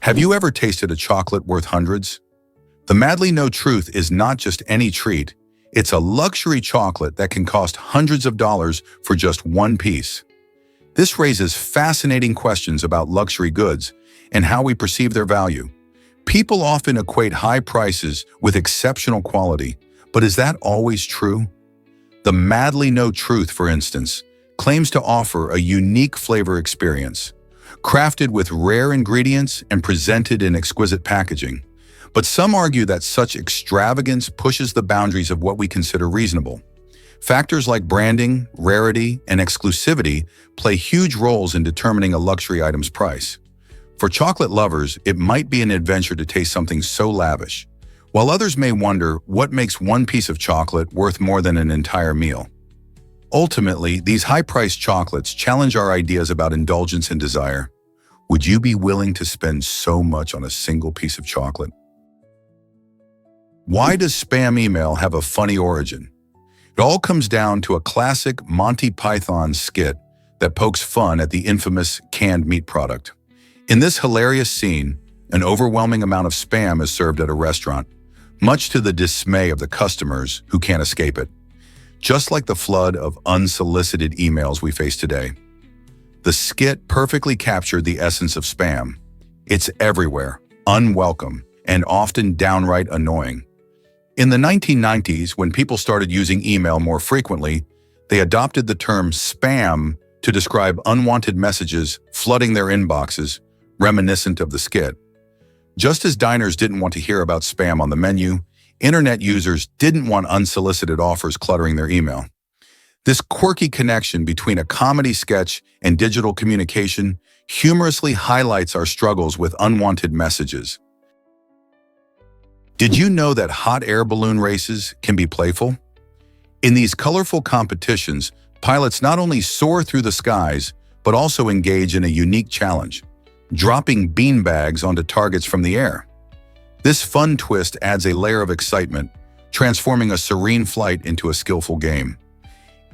Have you ever tasted a chocolate worth hundreds? The Madly No Truth is not just any treat, it's a luxury chocolate that can cost hundreds of dollars for just one piece. This raises fascinating questions about luxury goods and how we perceive their value. People often equate high prices with exceptional quality, but is that always true? The Madly No Truth, for instance, claims to offer a unique flavor experience, crafted with rare ingredients and presented in exquisite packaging. But some argue that such extravagance pushes the boundaries of what we consider reasonable. Factors like branding, rarity, and exclusivity play huge roles in determining a luxury item's price. For chocolate lovers, it might be an adventure to taste something so lavish, while others may wonder what makes one piece of chocolate worth more than an entire meal. Ultimately, these high-priced chocolates challenge our ideas about indulgence and desire. Would you be willing to spend so much on a single piece of chocolate? Why does spam email have a funny origin? It all comes down to a classic Monty Python skit that pokes fun at the infamous canned meat product. In this hilarious scene, an overwhelming amount of spam is served at a restaurant, much to the dismay of the customers who can't escape it. Just like the flood of unsolicited emails we face today, the skit perfectly captured the essence of spam. It's everywhere, unwelcome, and often downright annoying. In the 1990s, when people started using email more frequently, they adopted the term spam to describe unwanted messages flooding their inboxes, reminiscent of the skit. Just as diners didn't want to hear about spam on the menu, internet users didn't want unsolicited offers cluttering their email. This quirky connection between a comedy sketch and digital communication humorously highlights our struggles with unwanted messages. Did you know that hot air balloon races can be playful? In these colorful competitions, pilots not only soar through the skies, but also engage in a unique challenge, dropping beanbags onto targets from the air. This fun twist adds a layer of excitement, transforming a serene flight into a skillful game.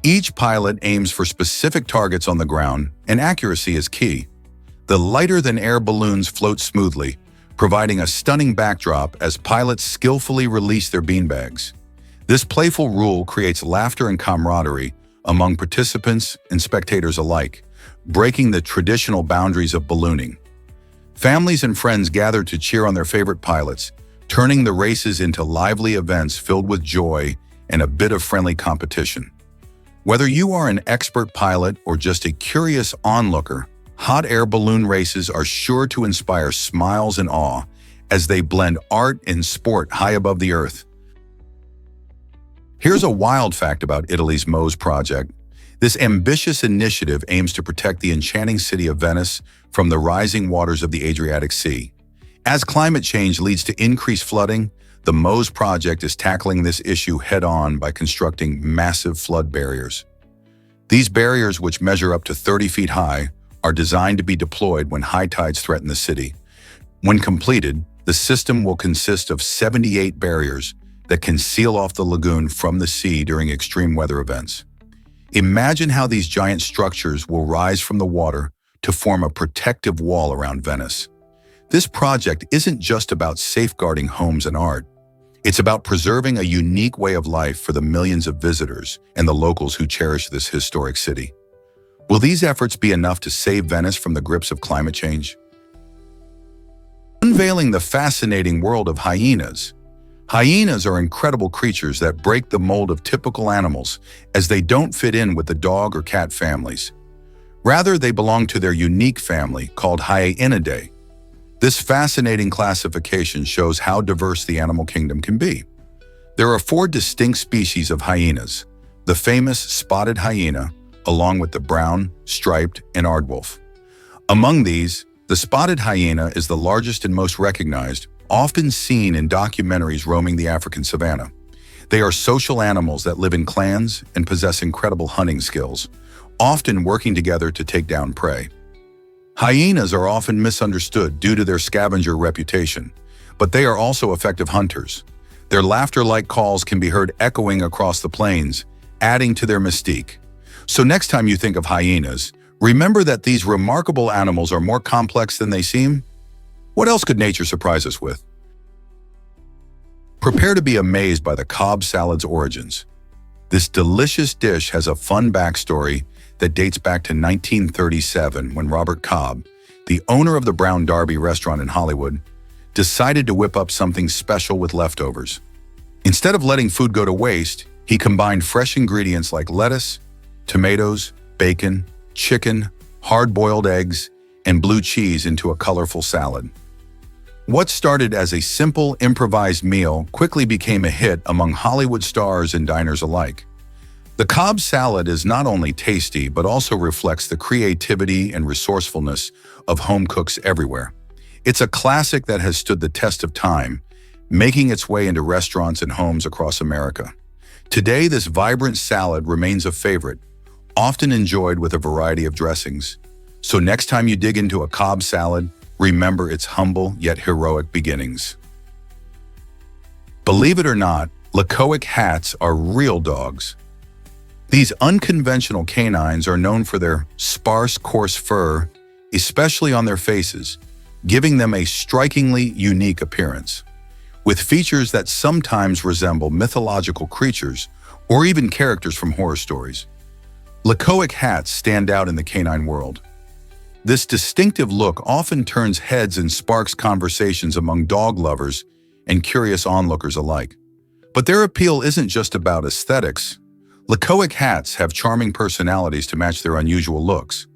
Each pilot aims for specific targets on the ground, and accuracy is key. The lighter-than-air balloons float smoothly, providing a stunning backdrop as pilots skillfully release their beanbags. This playful rule creates laughter and camaraderie among participants and spectators alike, breaking the traditional boundaries of ballooning. Families and friends gather to cheer on their favorite pilots, turning the races into lively events filled with joy and a bit of friendly competition. Whether you are an expert pilot or just a curious onlooker, hot air balloon races are sure to inspire smiles and awe as they blend art and sport high above the earth. Here's a wild fact about Italy's MSG project. This ambitious initiative aims to protect the enchanting city of Venice from the rising waters of the Adriatic Sea. As climate change leads to increased flooding, the MSG project is tackling this issue head-on by constructing massive flood barriers. These barriers, which measure up to 30 feet high, are designed to be deployed when high tides threaten the city. When completed, the system will consist of 78 barriers that can seal off the lagoon from the sea during extreme weather events. Imagine how these giant structures will rise from the water to form a protective wall around Venice. This project isn't just about safeguarding homes and art. It's about preserving a unique way of life for the millions of visitors and the locals who cherish this historic city. Will these efforts be enough to save Venice from the grips of climate change? Unveiling the fascinating world of hyenas. Hyenas are incredible creatures that break the mold of typical animals, as they don't fit in with the dog or cat families. Rather, they belong to their unique family called Hyenidae. This fascinating classification shows how diverse the animal kingdom can be. There are 4 distinct species of hyenas: the famous spotted hyena, along with the brown, striped, and aardwolf. Among these, the spotted hyena is the largest and most recognized, often seen in documentaries roaming the African savanna. They are social animals that live in clans and possess incredible hunting skills, often working together to take down prey. Hyenas are often misunderstood due to their scavenger reputation, but they are also effective hunters. Their laughter-like calls can be heard echoing across the plains, adding to their mystique. So next time you think of hyenas, remember that these remarkable animals are more complex than they seem. What else could nature surprise us with? Prepare to be amazed by the Cobb salad's origins. This delicious dish has a fun backstory that dates back to 1937 when Robert Cobb, the owner of the Brown Derby restaurant in Hollywood, decided to whip up something special with leftovers. Instead of letting food go to waste, he combined fresh ingredients like lettuce, tomatoes, bacon, chicken, hard-boiled eggs, and blue cheese into a colorful salad. What started as a simple, improvised meal quickly became a hit among Hollywood stars and diners alike. The Cobb salad is not only tasty, but also reflects the creativity and resourcefulness of home cooks everywhere. It's a classic that has stood the test of time, making its way into restaurants and homes across America. Today, this vibrant salad remains a favorite, often enjoyed with a variety of dressings. So next time you dig into a Cobb salad, remember its humble yet heroic beginnings. Believe it or not, Lakoic hats are real dogs. These unconventional canines are known for their sparse, coarse fur, especially on their faces, giving them a strikingly unique appearance. With features that sometimes resemble mythological creatures or even characters from horror stories. Lakoic hats stand out in the canine world. This distinctive look often turns heads and sparks conversations among dog lovers and curious onlookers alike. But their appeal isn't just about aesthetics. Lakoic hats have charming personalities to match their unusual looks.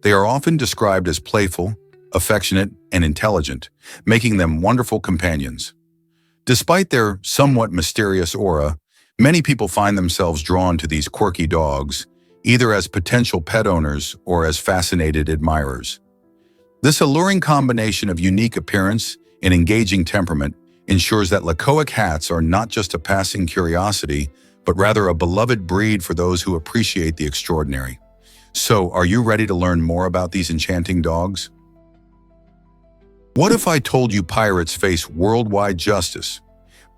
They are often described as playful, affectionate, and intelligent, making them wonderful companions. Despite their somewhat mysterious aura, many people find themselves drawn to these quirky dogs, either as potential pet owners or as fascinated admirers. This alluring combination of unique appearance and engaging temperament ensures that Lakoic hats are not just a passing curiosity, but rather a beloved breed for those who appreciate the extraordinary. So, are you ready to learn more about these enchanting dogs? What if I told you pirates face worldwide justice?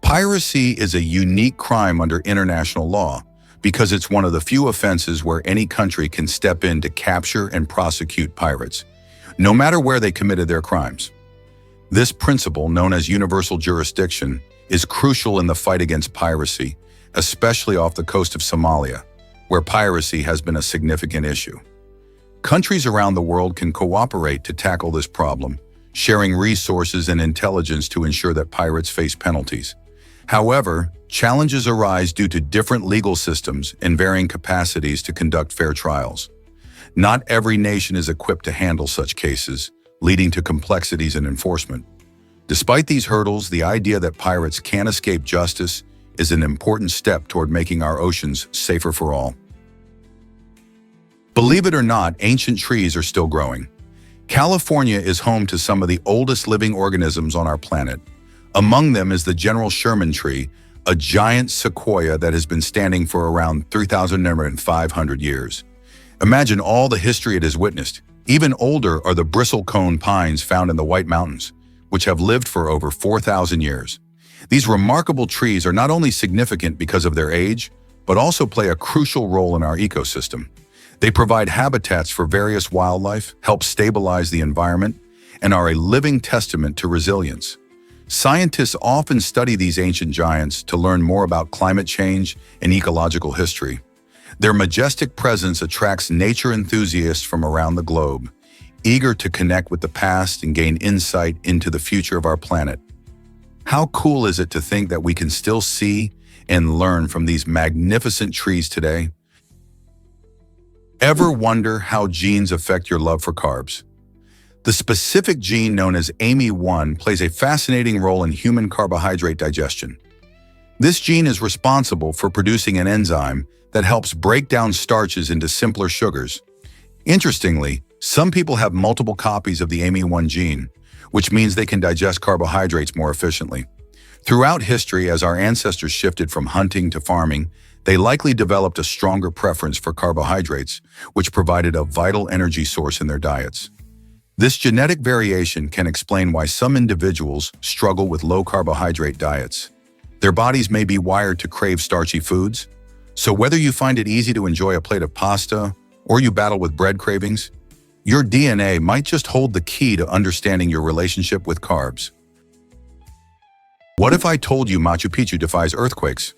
Piracy is a unique crime under international law, because it's one of the few offenses where any country can step in to capture and prosecute pirates, no matter where they committed their crimes. This principle, known as universal jurisdiction, is crucial in the fight against piracy, especially off the coast of Somalia, where piracy has been a significant issue. Countries around the world can cooperate to tackle this problem, sharing resources and intelligence to ensure that pirates face penalties. However, challenges arise due to different legal systems and varying capacities to conduct fair trials. Not every nation is equipped to handle such cases, leading to complexities in enforcement. Despite these hurdles, the idea that pirates can't escape justice is an important step toward making our oceans safer for all. Believe it or not, ancient trees are still growing. California is home to some of the oldest living organisms on our planet. Among them is the General Sherman tree, a giant sequoia that has been standing for around 3,500 years. Imagine all the history it has witnessed. Even older are the bristlecone pines found in the White Mountains, which have lived for over 4,000 years. These remarkable trees are not only significant because of their age, but also play a crucial role in our ecosystem. They provide habitats for various wildlife, help stabilize the environment, and are a living testament to resilience. Scientists often study these ancient giants to learn more about climate change and ecological history. Their majestic presence attracts nature enthusiasts from around the globe, eager to connect with the past and gain insight into the future of our planet. How cool is it to think that we can still see and learn from these magnificent trees today? Ever wonder how genes affect your love for carbs? The specific gene known as AMY1 plays a fascinating role in human carbohydrate digestion. This gene is responsible for producing an enzyme that helps break down starches into simpler sugars. Interestingly, some people have multiple copies of the AMY1 gene, which means they can digest carbohydrates more efficiently. Throughout history, as our ancestors shifted from hunting to farming, they likely developed a stronger preference for carbohydrates, which provided a vital energy source in their diets. This genetic variation can explain why some individuals struggle with low-carbohydrate diets. Their bodies may be wired to crave starchy foods, so whether you find it easy to enjoy a plate of pasta or you battle with bread cravings, Your DNA might just hold the key to understanding your relationship with carbs. What if I told you Machu Picchu defies earthquakes?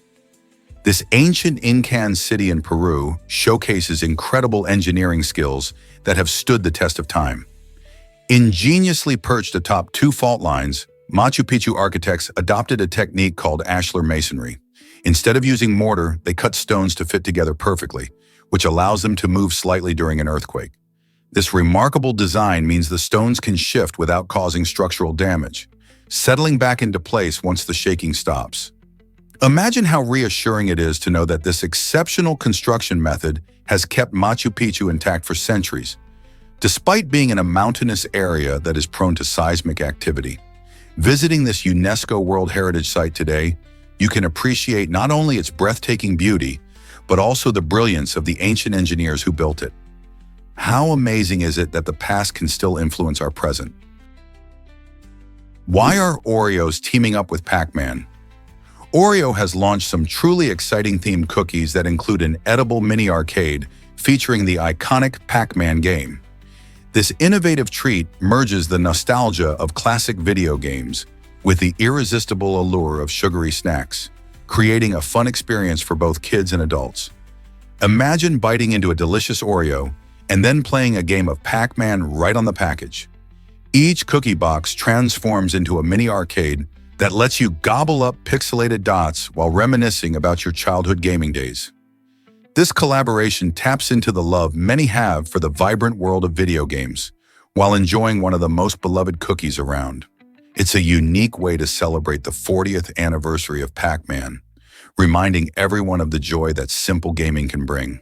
This ancient Incan city in Peru showcases incredible engineering skills that have stood the test of time. Ingeniously perched atop two fault lines, Machu Picchu architects adopted a technique called ashlar masonry. Instead of using mortar, they cut stones to fit together perfectly, which allows them to move slightly during an earthquake. This remarkable design means the stones can shift without causing structural damage, settling back into place once the shaking stops. Imagine how reassuring it is to know that this exceptional construction method has kept Machu Picchu intact for centuries, despite being in a mountainous area that is prone to seismic activity. Visiting this UNESCO World Heritage Site today, you can appreciate not only its breathtaking beauty, but also the brilliance of the ancient engineers who built it. How amazing is it that the past can still influence our present? Why are Oreos teaming up with Pac-Man? Oreo has launched some truly exciting themed cookies that include an edible mini arcade featuring the iconic Pac-Man game. This innovative treat merges the nostalgia of classic video games with the irresistible allure of sugary snacks, creating a fun experience for both kids and adults. Imagine biting into a delicious Oreo and then playing a game of Pac-Man right on the package. Each cookie box transforms into a mini arcade that lets you gobble up pixelated dots while reminiscing about your childhood gaming days. This collaboration taps into the love many have for the vibrant world of video games, while enjoying one of the most beloved cookies around. It's a unique way to celebrate the 40th anniversary of Pac-Man, reminding everyone of the joy that simple gaming can bring.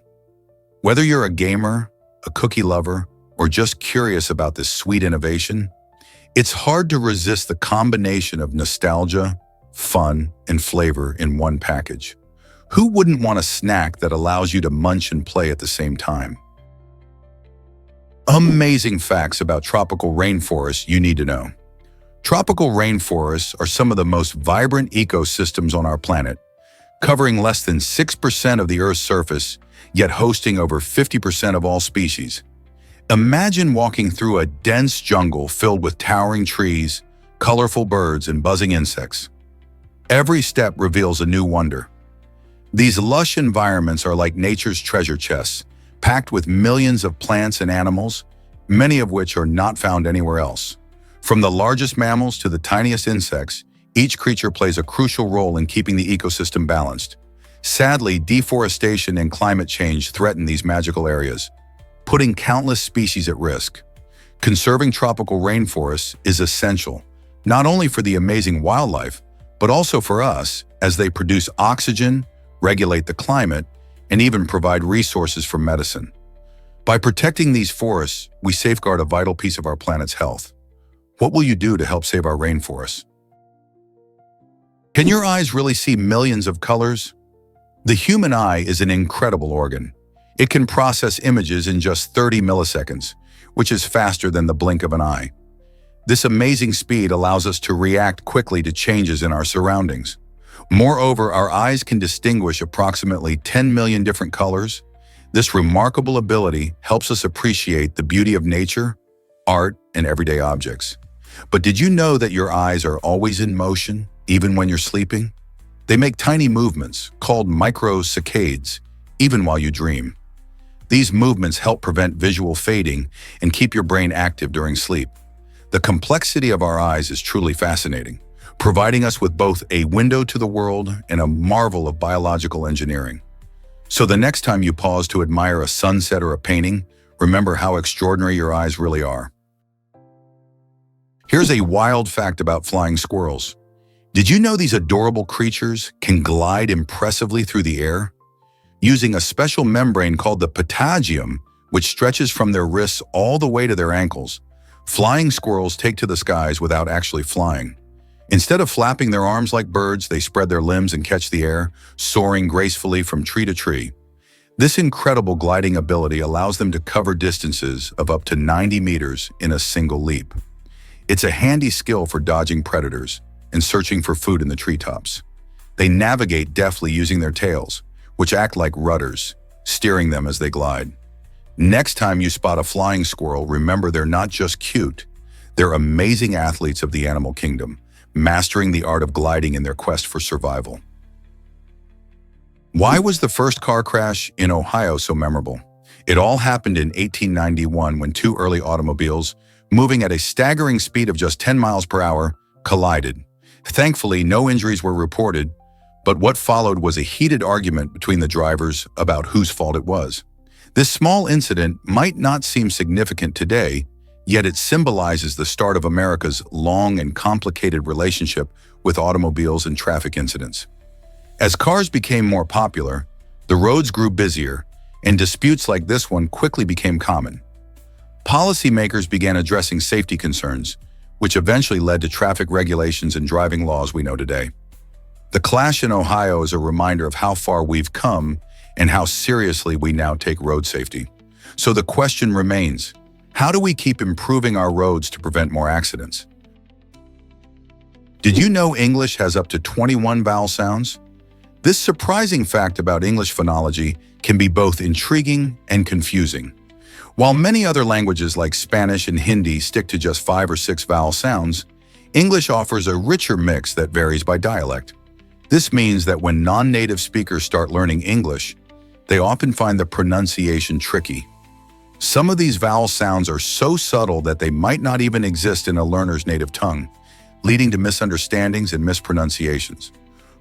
Whether you're a gamer, a cookie lover, or just curious about this sweet innovation, it's hard to resist the combination of nostalgia, fun, and flavor in one package. Who wouldn't want a snack that allows you to munch and play at the same time? Amazing facts about tropical rainforests you need to know. Tropical rainforests are some of the most vibrant ecosystems on our planet, covering less than 6% of the Earth's surface, yet hosting over 50% of all species. Imagine walking through a dense jungle filled with towering trees, colorful birds, and buzzing insects. Every step reveals a new wonder. These lush environments are like nature's treasure chests, packed with millions of plants and animals, many of which are not found anywhere else. From the largest mammals to the tiniest insects, each creature plays a crucial role in keeping the ecosystem balanced. Sadly, deforestation and climate change threaten these magical areas, putting countless species at risk. Conserving tropical rainforests is essential, not only for the amazing wildlife, but also for us, as they produce oxygen, regulate the climate, and even provide resources for medicine. By protecting these forests, we safeguard a vital piece of our planet's health. What will you do to help save our rainforests? Can your eyes really see millions of colors? The human eye is an incredible organ. It can process images in just 30 milliseconds, which is faster than the blink of an eye. This amazing speed allows us to react quickly to changes in our surroundings. Moreover, our eyes can distinguish approximately 10 million different colors. This remarkable ability helps us appreciate the beauty of nature, art, and everyday objects. But did you know that your eyes are always in motion, even when you're sleeping? They make tiny movements, called microsaccades, even while you dream. These movements help prevent visual fading and keep your brain active during sleep. The complexity of our eyes is truly fascinating, providing us with both a window to the world and a marvel of biological engineering. So the next time you pause to admire a sunset or a painting, remember how extraordinary your eyes really are. Here's a wild fact about flying squirrels. Did you know these adorable creatures can glide impressively through the air? Using a special membrane called the patagium, which stretches from their wrists all the way to their ankles, flying squirrels take to the skies without actually flying. Instead of flapping their arms like birds, they spread their limbs and catch the air, soaring gracefully from tree to tree. This incredible gliding ability allows them to cover distances of up to 90 meters in a single leap. It's a handy skill for dodging predators and searching for food in the treetops. They navigate deftly using their tails, which act like rudders, steering them as they glide. Next time you spot a flying squirrel, remember they're not just cute. They're amazing athletes of the animal kingdom, mastering the art of gliding in their quest for survival. Why was the first car crash in Ohio so memorable? It all happened in 1891 when two early automobiles, moving at a staggering speed of just 10 miles per hour, collided. Thankfully, no injuries were reported, but what followed was a heated argument between the drivers about whose fault it was. This small incident might not seem significant today, yet it symbolizes the start of America's long and complicated relationship with automobiles and traffic incidents. As cars became more popular, the roads grew busier, and disputes like this one quickly became common. Policymakers began addressing safety concerns, which eventually led to traffic regulations and driving laws we know today. The clash in Ohio is a reminder of how far we've come and how seriously we now take road safety. So the question remains, how do we keep improving our roads to prevent more accidents? Did you know English has up to 21 vowel sounds? This surprising fact about English phonology can be both intriguing and confusing. While many other languages like Spanish and Hindi stick to just 5 or 6 vowel sounds, English offers a richer mix that varies by dialect. This means that when non-native speakers start learning English, they often find the pronunciation tricky. Some of these vowel sounds are so subtle that they might not even exist in a learner's native tongue, leading to misunderstandings and mispronunciations.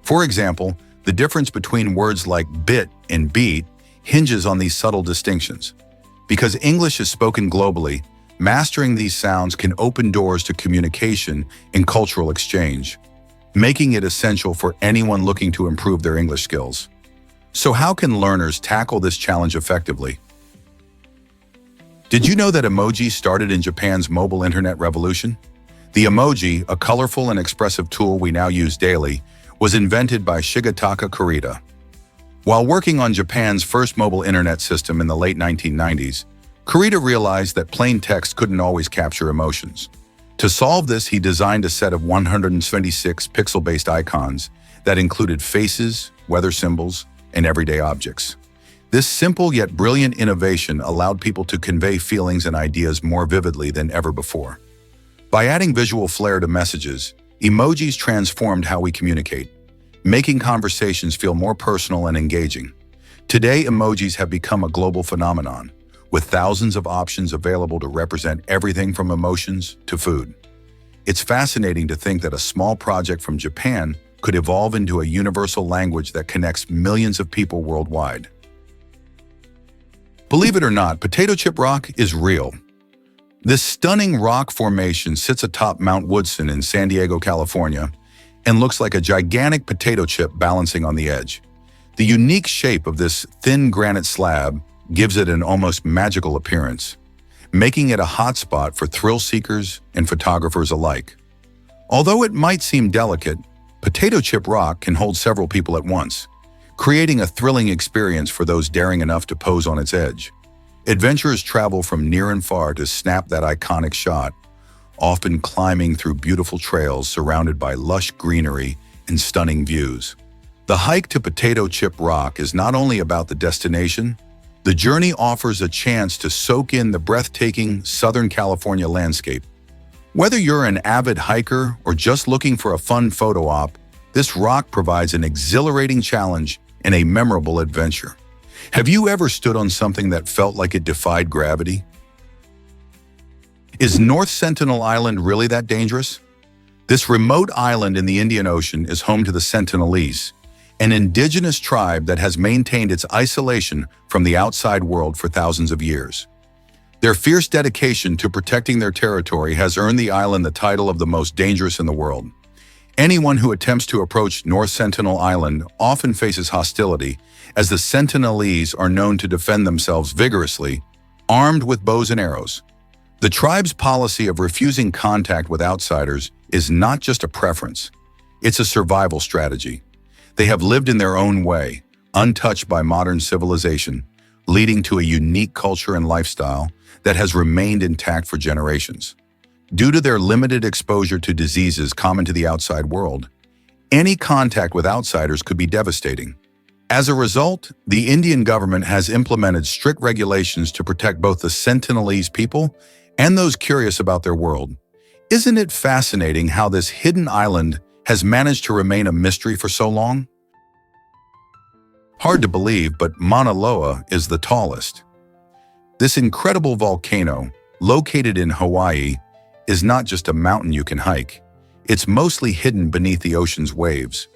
For example, the difference between words like bit and beat hinges on these subtle distinctions. Because English is spoken globally, mastering these sounds can open doors to communication and cultural exchange, making it essential for anyone looking to improve their English skills. So how can learners tackle this challenge effectively? Did you know that emojis started in Japan's mobile internet revolution? The emoji, a colorful and expressive tool we now use daily, was invented by Shigetaka Kurita. While working on Japan's first mobile internet system in the late 1990s, Kurita realized that plain text couldn't always capture emotions. To solve this, he designed a set of 126 pixel-based icons that included faces, weather symbols, and everyday objects. This simple yet brilliant innovation allowed people to convey feelings and ideas more vividly than ever before. By adding visual flair to messages, emojis transformed how we communicate, making conversations feel more personal and engaging. Today, emojis have become a global phenomenon, with thousands of options available to represent everything from emotions to food. It's fascinating to think that a small project from Japan could evolve into a universal language that connects millions of people worldwide. Believe it or not, potato chip rock is real. This stunning rock formation sits atop Mount Woodson in San Diego, California, and looks like a gigantic potato chip balancing on the edge. The unique shape of this thin granite slab gives it an almost magical appearance, making it a hotspot for thrill seekers and photographers alike. Although it might seem delicate, potato chip rock can hold several people at once, creating a thrilling experience for those daring enough to pose on its edge. Adventurers travel from near and far to snap that iconic shot, often climbing through beautiful trails surrounded by lush greenery and stunning views. The hike to Potato Chip Rock is not only about the destination, the journey offers a chance to soak in the breathtaking Southern California landscape. Whether you're an avid hiker or just looking for a fun photo op, this rock provides an exhilarating challenge and a memorable adventure. Have you ever stood on something that felt like it defied gravity? Is North Sentinel Island really that dangerous? This remote island in the Indian Ocean is home to the Sentinelese, an indigenous tribe that has maintained its isolation from the outside world for thousands of years. Their fierce dedication to protecting their territory has earned the island the title of the most dangerous in the world. Anyone who attempts to approach North Sentinel Island often faces hostility, as the Sentinelese are known to defend themselves vigorously, armed with bows and arrows. The tribe's policy of refusing contact with outsiders is not just a preference, it's a survival strategy. They have lived in their own way, untouched by modern civilization, leading to a unique culture and lifestyle that has remained intact for generations. Due to their limited exposure to diseases common to the outside world, any contact with outsiders could be devastating. As a result, the Indian government has implemented strict regulations to protect both the Sentinelese people and those curious about their world. Isn't it fascinating how this hidden island has managed to remain a mystery for so long? Hard to believe, but Mauna Loa is the tallest. This incredible volcano, located in Hawaii, is not just a mountain you can hike. It's mostly hidden beneath the ocean's waves.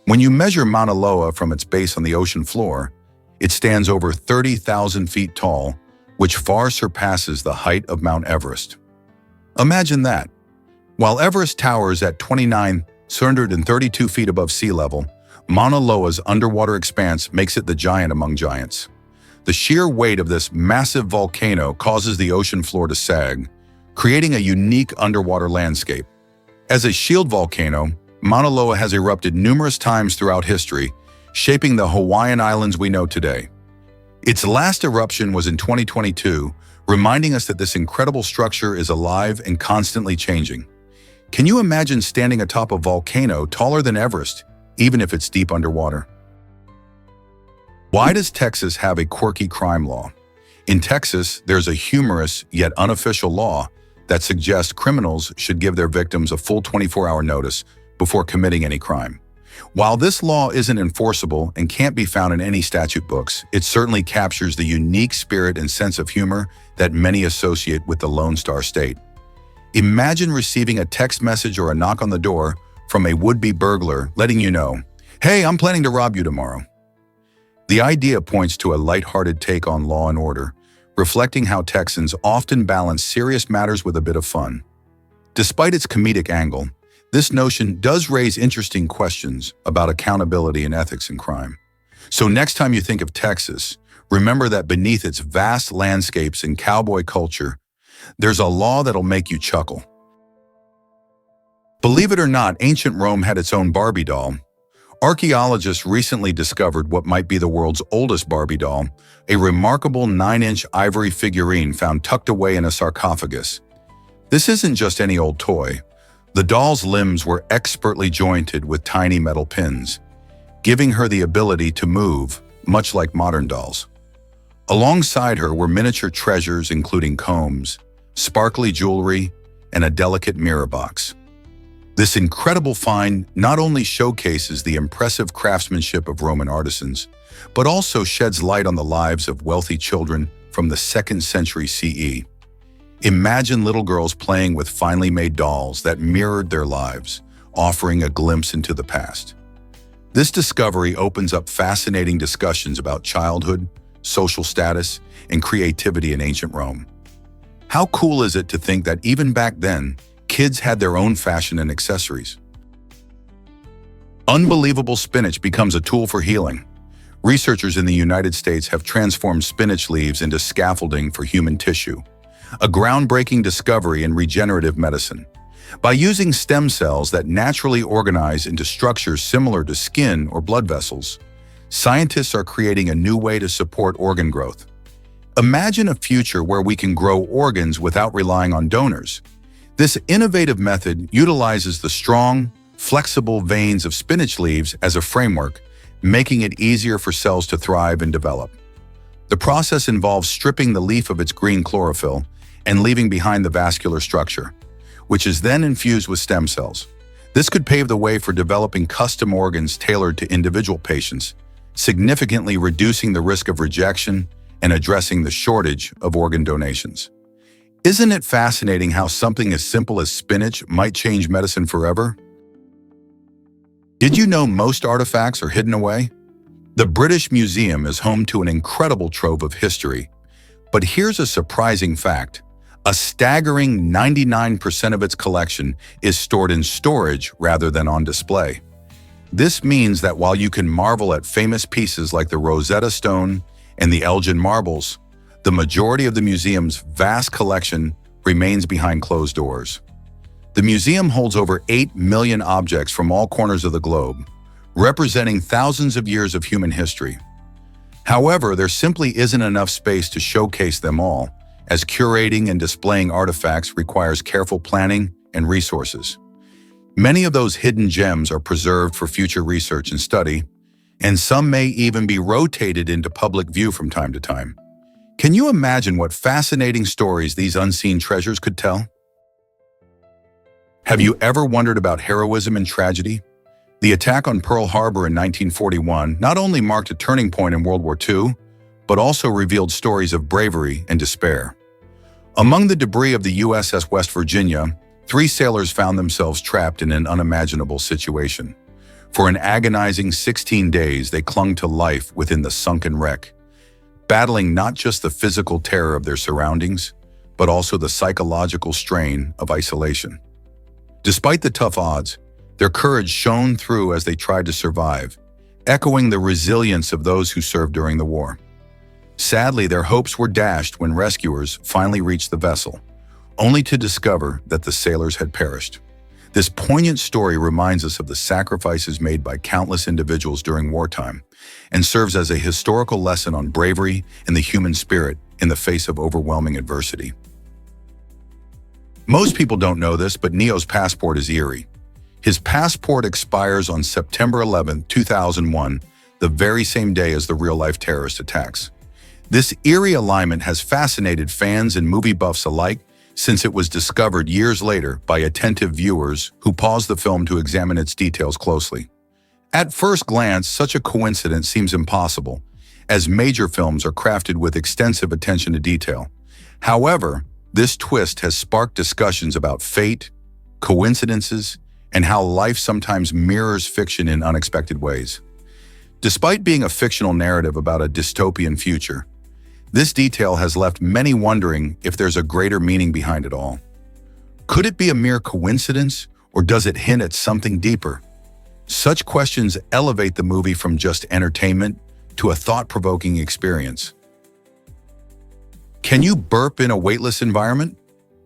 When you measure Mauna Loa from its base on the ocean floor, it stands over 30,000 feet tall, which far surpasses the height of Mount Everest. Imagine that. While Everest towers at 2,932 feet above sea level, Mauna Loa's underwater expanse makes it the giant among giants. The sheer weight of this massive volcano causes the ocean floor to sag, creating a unique underwater landscape. As a shield volcano, Mauna Loa has erupted numerous times throughout history, shaping the Hawaiian Islands we know today. Its last eruption was in 2022, reminding us that this incredible structure is alive and constantly changing. Can you imagine standing atop a volcano taller than Everest, even if it's deep underwater? Why does Texas have a quirky crime law? In Texas, there's a humorous yet unofficial law that suggests criminals should give their victims a full 24-hour notice before committing any crime. While this law isn't enforceable and can't be found in any statute books, it certainly captures the unique spirit and sense of humor that many associate with the Lone Star State. Imagine receiving a text message or a knock on the door from a would-be burglar letting you know, "Hey, I'm planning to rob you tomorrow." The idea points to a lighthearted take on law and order, reflecting how Texans often balance serious matters with a bit of fun. Despite its comedic angle, this notion does raise interesting questions about accountability and ethics in crime. So next time you think of Texas, remember that beneath its vast landscapes and cowboy culture, there's a law that'll make you chuckle. Believe it or not, ancient Rome had its own Barbie doll. Archaeologists recently discovered what might be the world's oldest Barbie doll, a remarkable 9-inch ivory figurine found tucked away in a sarcophagus. This isn't just any old toy. The doll's limbs were expertly jointed with tiny metal pins, giving her the ability to move, much like modern dolls. Alongside her were miniature treasures including combs, sparkly jewelry, and a delicate mirror box. This incredible find not only showcases the impressive craftsmanship of Roman artisans, but also sheds light on the lives of wealthy children from the 2nd century CE. Imagine little girls playing with finely made dolls that mirrored their lives, offering a glimpse into the past. This discovery opens up fascinating discussions about childhood, social status, and creativity in ancient Rome. How cool is it to think that even back then, kids had their own fashion and accessories? Unbelievable spinach becomes a tool for healing. Researchers in the United States have transformed spinach leaves into scaffolding for human tissue, a groundbreaking discovery in regenerative medicine. By using stem cells that naturally organize into structures similar to skin or blood vessels, scientists are creating a new way to support organ growth. Imagine a future where we can grow organs without relying on donors. This innovative method utilizes the strong, flexible veins of spinach leaves as a framework, making it easier for cells to thrive and develop. The process involves stripping the leaf of its green chlorophyll and leaving behind the vascular structure, which is then infused with stem cells. This could pave the way for developing custom organs tailored to individual patients, significantly reducing the risk of rejection and addressing the shortage of organ donations. Isn't it fascinating how something as simple as spinach might change medicine forever? Did you know most artifacts are hidden away? The British Museum is home to an incredible trove of history. But here's a surprising fact. A staggering 99% of its collection is stored in storage rather than on display. This means that while you can marvel at famous pieces like the Rosetta Stone and the Elgin marbles, the majority of the museum's vast collection remains behind closed doors. The museum holds over 8 million objects from all corners of the globe, representing thousands of years of human history. However, there simply isn't enough space to showcase them all, as curating and displaying artifacts requires careful planning and resources. Many of those hidden gems are preserved for future research and study, and some may even be rotated into public view from time to time. Can you imagine what fascinating stories these unseen treasures could tell? Have you ever wondered about heroism and tragedy? The attack on Pearl Harbor in 1941 not only marked a turning point in World War II, but also revealed stories of bravery and despair. Among the debris of the USS West Virginia, 3 sailors found themselves trapped in an unimaginable situation. For an agonizing 16 days, they clung to life within the sunken wreck, battling not just the physical terror of their surroundings, but also the psychological strain of isolation. Despite the tough odds, their courage shone through as they tried to survive, echoing the resilience of those who served during the war. Sadly, their hopes were dashed when rescuers finally reached the vessel, only to discover that the sailors had perished. This poignant story reminds us of the sacrifices made by countless individuals during wartime and serves as a historical lesson on bravery and the human spirit in the face of overwhelming adversity. Most people don't know this, but Neo's passport is eerie. His passport expires on September 11, 2001, the very same day as the real-life terrorist attacks. This eerie alignment has fascinated fans and movie buffs alike since it was discovered years later by attentive viewers who paused the film to examine its details closely. At first glance, such a coincidence seems impossible, as major films are crafted with extensive attention to detail. However, this twist has sparked discussions about fate, coincidences, and how life sometimes mirrors fiction in unexpected ways. Despite being a fictional narrative about a dystopian future, this detail has left many wondering if there's a greater meaning behind it all. Could it be a mere coincidence, or does it hint at something deeper? Such questions elevate the movie from just entertainment to a thought-provoking experience. Can you burp in a weightless environment?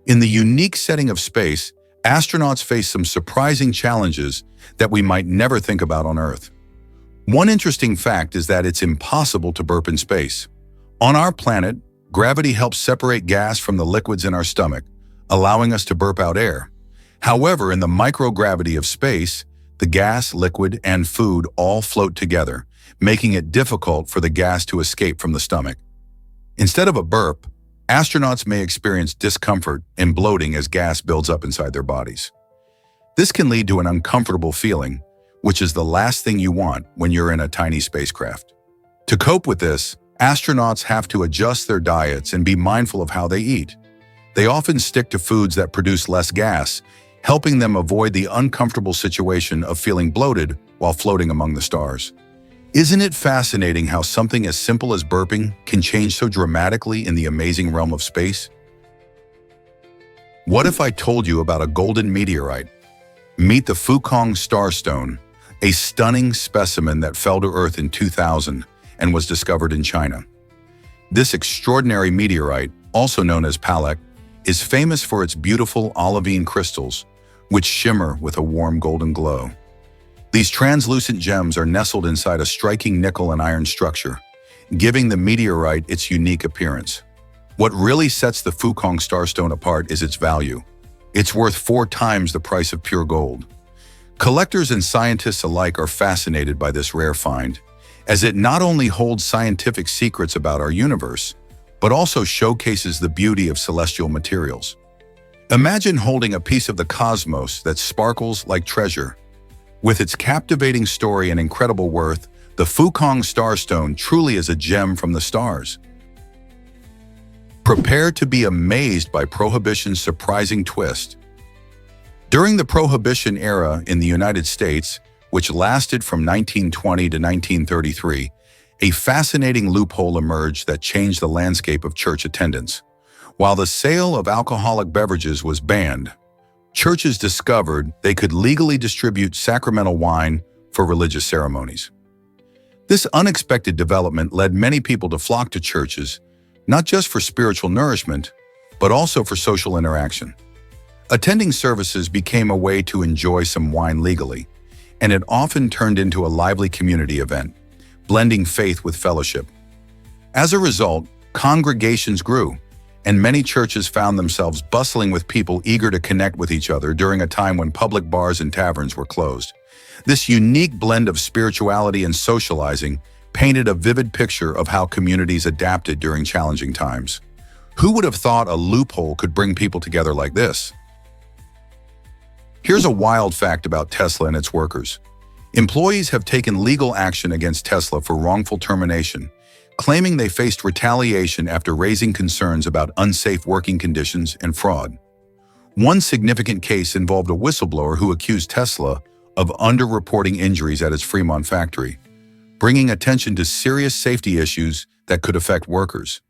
In the unique setting of space, astronauts face some surprising challenges that we might never think about on Earth. One interesting fact is that it's impossible to burp in space. On our planet, gravity helps separate gas from the liquids in our stomach, allowing us to burp out air. However, in the microgravity of space, the gas, liquid, and food all float together, making it difficult for the gas to escape from the stomach. Instead of a burp, astronauts may experience discomfort and bloating as gas builds up inside their bodies. This can lead to an uncomfortable feeling, which is the last thing you want when you're in a tiny spacecraft. To cope with this, astronauts have to adjust their diets and be mindful of how they eat. They often stick to foods that produce less gas, helping them avoid the uncomfortable situation of feeling bloated while floating among the stars. Isn't it fascinating how something as simple as burping can change so dramatically in the amazing realm of space? What if I told you about a golden meteorite? Meet the Fukang starstone, a stunning specimen that fell to Earth in 2000 and was discovered in China. This extraordinary meteorite, also known as Palek, is famous for its beautiful olivine crystals, which shimmer with a warm golden glow. These translucent gems are nestled inside a striking nickel and iron structure, giving the meteorite its unique appearance. What really sets the Fukang starstone apart is its value. It's worth 4 times the price of pure gold. Collectors and scientists alike are fascinated by this rare find, as it not only holds scientific secrets about our universe, but also showcases the beauty of celestial materials. Imagine holding a piece of the cosmos that sparkles like treasure. With its captivating story and incredible worth, the Fukang starstone truly is a gem from the stars. Prepare to be amazed by Prohibition's surprising twist. During the Prohibition era in the United States, which lasted from 1920 to 1933, a fascinating loophole emerged that changed the landscape of church attendance. While the sale of alcoholic beverages was banned, churches discovered they could legally distribute sacramental wine for religious ceremonies. This unexpected development led many people to flock to churches, not just for spiritual nourishment, but also for social interaction. Attending services became a way to enjoy some wine legally, and it often turned into a lively community event, blending faith with fellowship. As a result, congregations grew, and many churches found themselves bustling with people eager to connect with each other during a time when public bars and taverns were closed. This unique blend of spirituality and socializing painted a vivid picture of how communities adapted during challenging times. Who would have thought a loophole could bring people together like this? Here's a wild fact about Tesla and its workers. Employees have taken legal action against Tesla for wrongful termination, claiming they faced retaliation after raising concerns about unsafe working conditions and fraud. One significant case involved a whistleblower who accused Tesla of underreporting injuries at its Fremont factory, bringing attention to serious safety issues that could affect workers.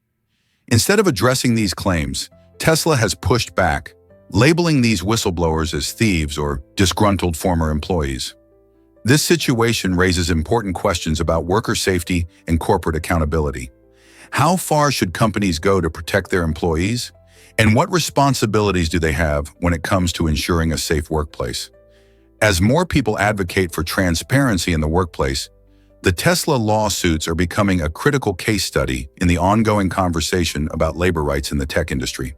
Instead of addressing these claims, Tesla has pushed back, labeling these whistleblowers as thieves or disgruntled former employees. This situation raises important questions about worker safety and corporate accountability. How far should companies go to protect their employees? And what responsibilities do they have when it comes to ensuring a safe workplace? As more people advocate for transparency in the workplace, the Tesla lawsuits are becoming a critical case study in the ongoing conversation about labor rights in the tech industry.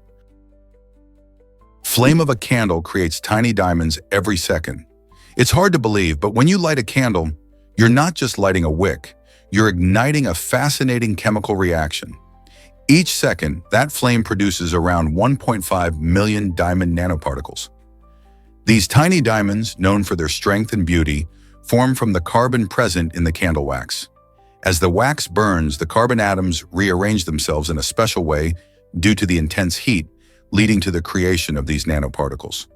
Flame of a candle creates tiny diamonds every second. It's hard to believe, but when you light a candle, you're not just lighting a wick, you're igniting a fascinating chemical reaction. Each second, that flame produces around 1.5 million diamond nanoparticles. These tiny diamonds, known for their strength and beauty, form from the carbon present in the candle wax. As the wax burns, the carbon atoms rearrange themselves in a special way due to the intense heat, leading to the creation of these nanoparticles.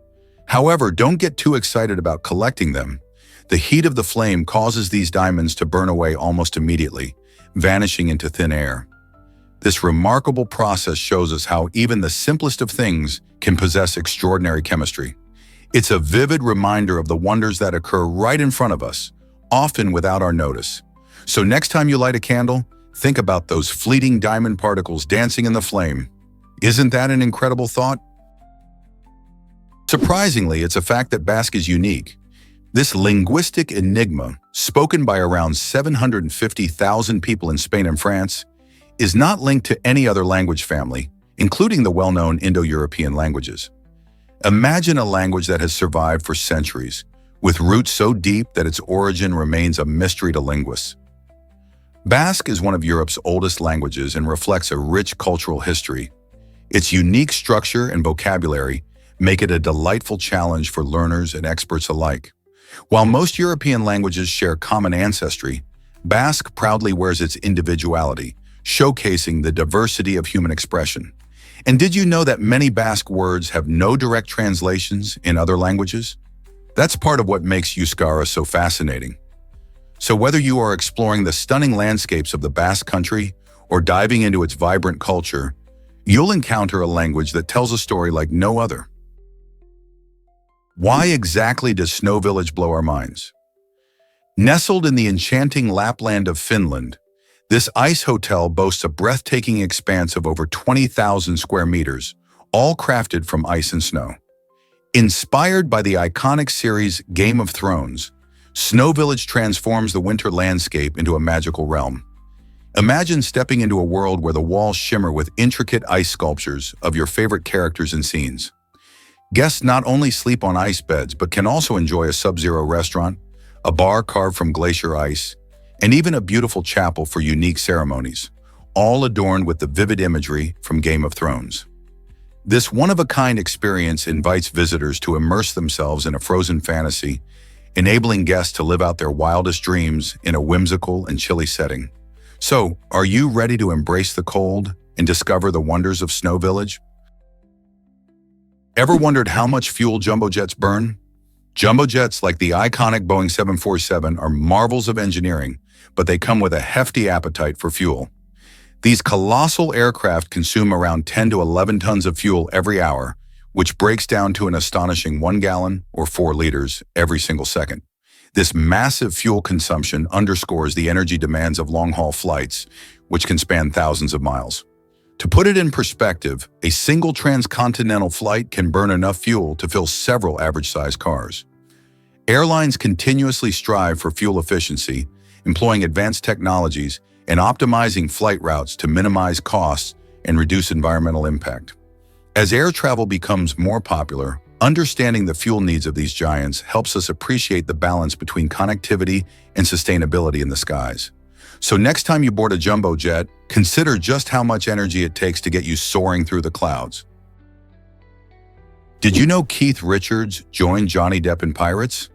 However, don't get too excited about collecting them. The heat of the flame causes these diamonds to burn away almost immediately, vanishing into thin air. This remarkable process shows us how even the simplest of things can possess extraordinary chemistry. It's a vivid reminder of the wonders that occur right in front of us, often without our notice. So next time you light a candle, think about those fleeting diamond particles dancing in the flame. Isn't that an incredible thought? Surprisingly, it's a fact that Basque is unique. This linguistic enigma, spoken by around 750,000 people in Spain and France, is not linked to any other language family, including the well-known Indo-European languages. Imagine a language that has survived for centuries, with roots so deep that its origin remains a mystery to linguists. Basque is one of Europe's oldest languages and reflects a rich cultural history. Its unique structure and vocabulary make it a delightful challenge for learners and experts alike. While most European languages share common ancestry, Basque proudly wears its individuality, showcasing the diversity of human expression. And did you know that many Basque words have no direct translations in other languages? That's part of what makes Euskara so fascinating. So whether you are exploring the stunning landscapes of the Basque country or diving into its vibrant culture, you'll encounter a language that tells a story like no other. Why exactly does Snow Village blow our minds? Nestled in the enchanting Lapland of Finland, this ice hotel boasts a breathtaking expanse of over 20,000 square meters, all crafted from ice and snow. Inspired by the iconic series Game of Thrones, Snow Village transforms the winter landscape into a magical realm. Imagine stepping into a world where the walls shimmer with intricate ice sculptures of your favorite characters and scenes. Guests not only sleep on ice beds, but can also enjoy a sub-zero restaurant, a bar carved from glacier ice, and even a beautiful chapel for unique ceremonies, all adorned with the vivid imagery from Game of Thrones. This one-of-a-kind experience invites visitors to immerse themselves in a frozen fantasy, enabling guests to live out their wildest dreams in a whimsical and chilly setting. So, are you ready to embrace the cold and discover the wonders of Snow Village? Ever wondered how much fuel jumbo jets burn? Jumbo jets like the iconic Boeing 747 are marvels of engineering, but they come with a hefty appetite for fuel. These colossal aircraft consume around 10 to 11 tons of fuel every hour, which breaks down to an astonishing 1 gallon or 4 liters every single second. This massive fuel consumption underscores the energy demands of long-haul flights, which can span thousands of miles. To put it in perspective, a single transcontinental flight can burn enough fuel to fill several average-sized cars. Airlines continuously strive for fuel efficiency, employing advanced technologies and optimizing flight routes to minimize costs and reduce environmental impact. As air travel becomes more popular, understanding the fuel needs of these giants helps us appreciate the balance between connectivity and sustainability in the skies. So next time you board a jumbo jet, consider just how much energy it takes to get you soaring through the clouds. Did you know Keith Richards joined Johnny Depp in Pirates?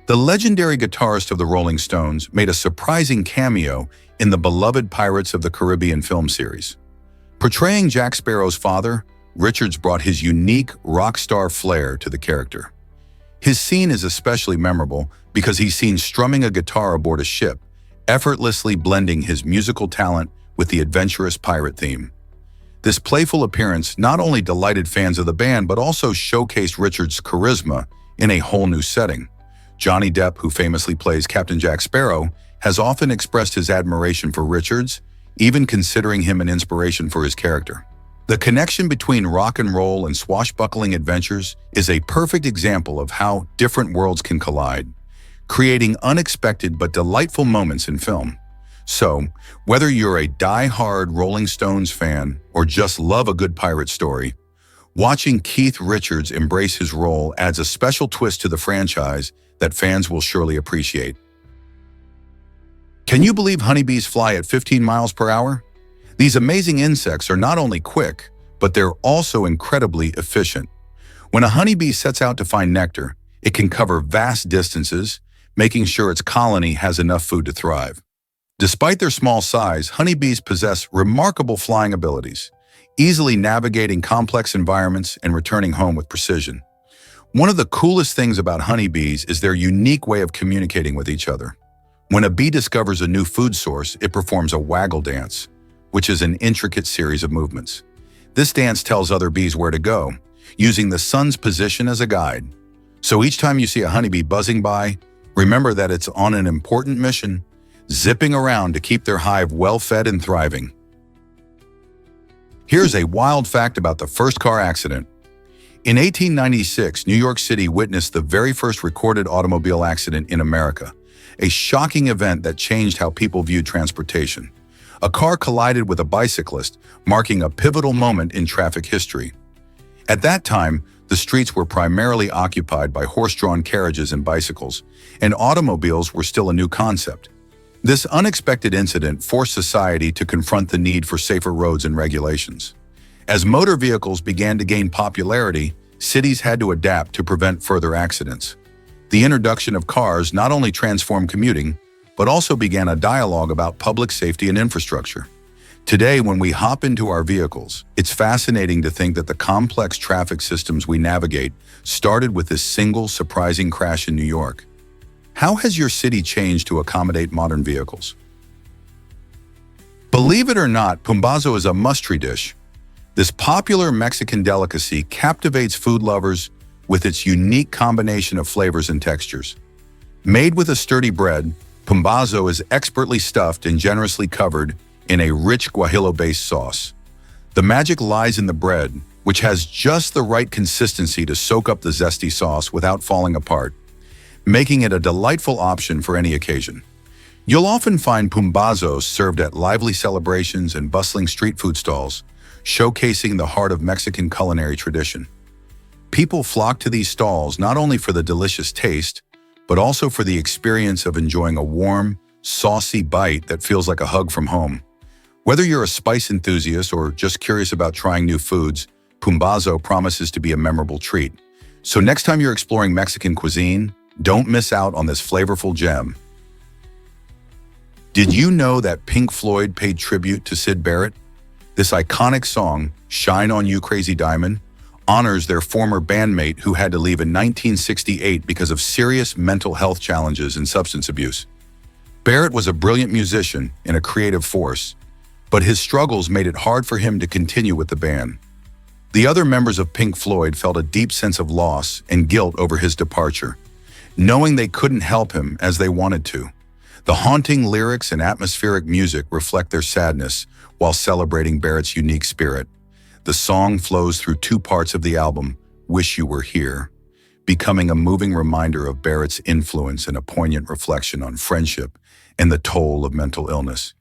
The legendary guitarist of the Rolling Stones made a surprising cameo in the beloved Pirates of the Caribbean film series. Portraying Jack Sparrow's father, Richards brought his unique rock star flair to the character. His scene is especially memorable because he's seen strumming a guitar aboard a ship, effortlessly blending his musical talent with the adventurous pirate theme. This playful appearance not only delighted fans of the band but also showcased Richards' charisma in a whole new setting. Johnny Depp, who famously plays Captain Jack Sparrow, has often expressed his admiration for Richards, even considering him an inspiration for his character. The connection between rock and roll and swashbuckling adventures is a perfect example of how different worlds can collide, creating unexpected but delightful moments in film. So, whether you're a die-hard Rolling Stones fan or just love a good pirate story, watching Keith Richards embrace his role adds a special twist to the franchise that fans will surely appreciate. Can you believe honeybees fly at 15 miles per hour? These amazing insects are not only quick, but they're also incredibly efficient. When a honeybee sets out to find nectar, it can cover vast distances, making sure its colony has enough food to thrive. Despite their small size, honeybees possess remarkable flying abilities, easily navigating complex environments and returning home with precision. One of the coolest things about honeybees is their unique way of communicating with each other. When a bee discovers a new food source, it performs a waggle dance, which is an intricate series of movements. This dance tells other bees where to go, using the sun's position as a guide. So each time you see a honeybee buzzing by, remember that it's on an important mission, zipping around to keep their hive well-fed and thriving. Here's a wild fact about the first car accident. In 1896, New York City witnessed the very first recorded automobile accident in America, a shocking event that changed how people viewed transportation. A car collided with a bicyclist, marking a pivotal moment in traffic history. At that time, the streets were primarily occupied by horse-drawn carriages and bicycles, and automobiles were still a new concept. This unexpected incident forced society to confront the need for safer roads and regulations. As motor vehicles began to gain popularity, cities had to adapt to prevent further accidents. The introduction of cars not only transformed commuting, but also began a dialogue about public safety and infrastructure. Today, when we hop into our vehicles, it's fascinating to think that the complex traffic systems we navigate started with this single surprising crash in New York. How has your city changed to accommodate modern vehicles? Believe it or not, Pumbazo is a must-try dish. This popular Mexican delicacy captivates food lovers with its unique combination of flavors and textures. Made with a sturdy bread, Pumbazo is expertly stuffed and generously covered in a rich guajillo-based sauce. The magic lies in the bread, which has just the right consistency to soak up the zesty sauce without falling apart, making it a delightful option for any occasion. You'll often find Pumbazos served at lively celebrations and bustling street food stalls, showcasing the heart of Mexican culinary tradition. People flock to these stalls not only for the delicious taste, but also for the experience of enjoying a warm, saucy bite that feels like a hug from home. Whether you're a spice enthusiast or just curious about trying new foods, Pumbazo promises to be a memorable treat. So next time you're exploring Mexican cuisine, don't miss out on this flavorful gem. Did you know that Pink Floyd paid tribute to Syd Barrett? This iconic song, Shine On You Crazy Diamond, honors their former bandmate who had to leave in 1968 because of serious mental health challenges and substance abuse. Barrett was a brilliant musician and a creative force, but his struggles made it hard for him to continue with the band. The other members of Pink Floyd felt a deep sense of loss and guilt over his departure, knowing they couldn't help him as they wanted to. The haunting lyrics and atmospheric music reflect their sadness while celebrating Barrett's unique spirit. The song flows through two parts of the album, Wish You Were Here, becoming a moving reminder of Barrett's influence and a poignant reflection on friendship and the toll of mental illness.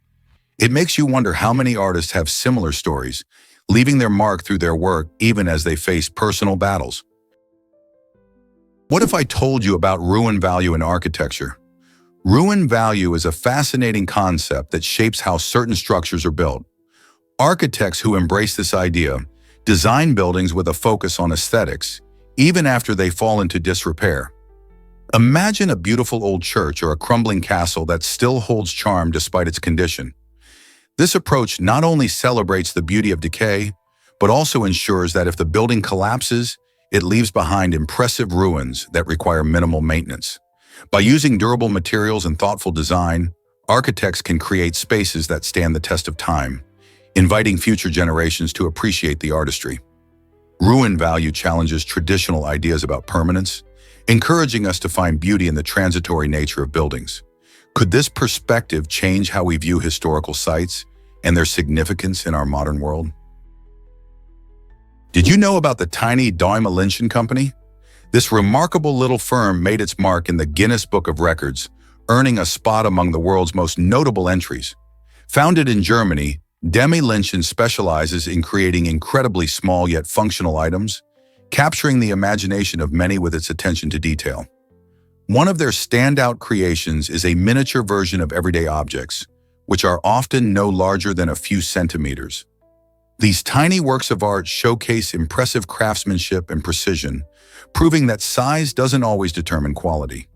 It makes you wonder how many artists have similar stories, leaving their mark through their work even as they face personal battles. What if I told you about ruin value in architecture? Ruin value is a fascinating concept that shapes how certain structures are built. Architects who embrace this idea design buildings with a focus on aesthetics, even after they fall into disrepair. Imagine a beautiful old church or a crumbling castle that still holds charm despite its condition. This approach not only celebrates the beauty of decay, but also ensures that if the building collapses, it leaves behind impressive ruins that require minimal maintenance. By using durable materials and thoughtful design, architects can create spaces that stand the test of time, inviting future generations to appreciate the artistry. Ruin value challenges traditional ideas about permanence, encouraging us to find beauty in the transitory nature of buildings. Could this perspective change how we view historical sites and their significance in our modern world? Did you know about the tiny Xoloitzcuintli company? This remarkable little firm made its mark in the Guinness Book of Records, earning a spot among the world's most notable entries. Founded in Germany, Xoloitzcuintli specializes in creating incredibly small yet functional items, capturing the imagination of many with its attention to detail. One of their standout creations is a miniature version of everyday objects, which are often no larger than a few centimeters. These tiny works of art showcase impressive craftsmanship and precision, proving that size doesn't always determine quality.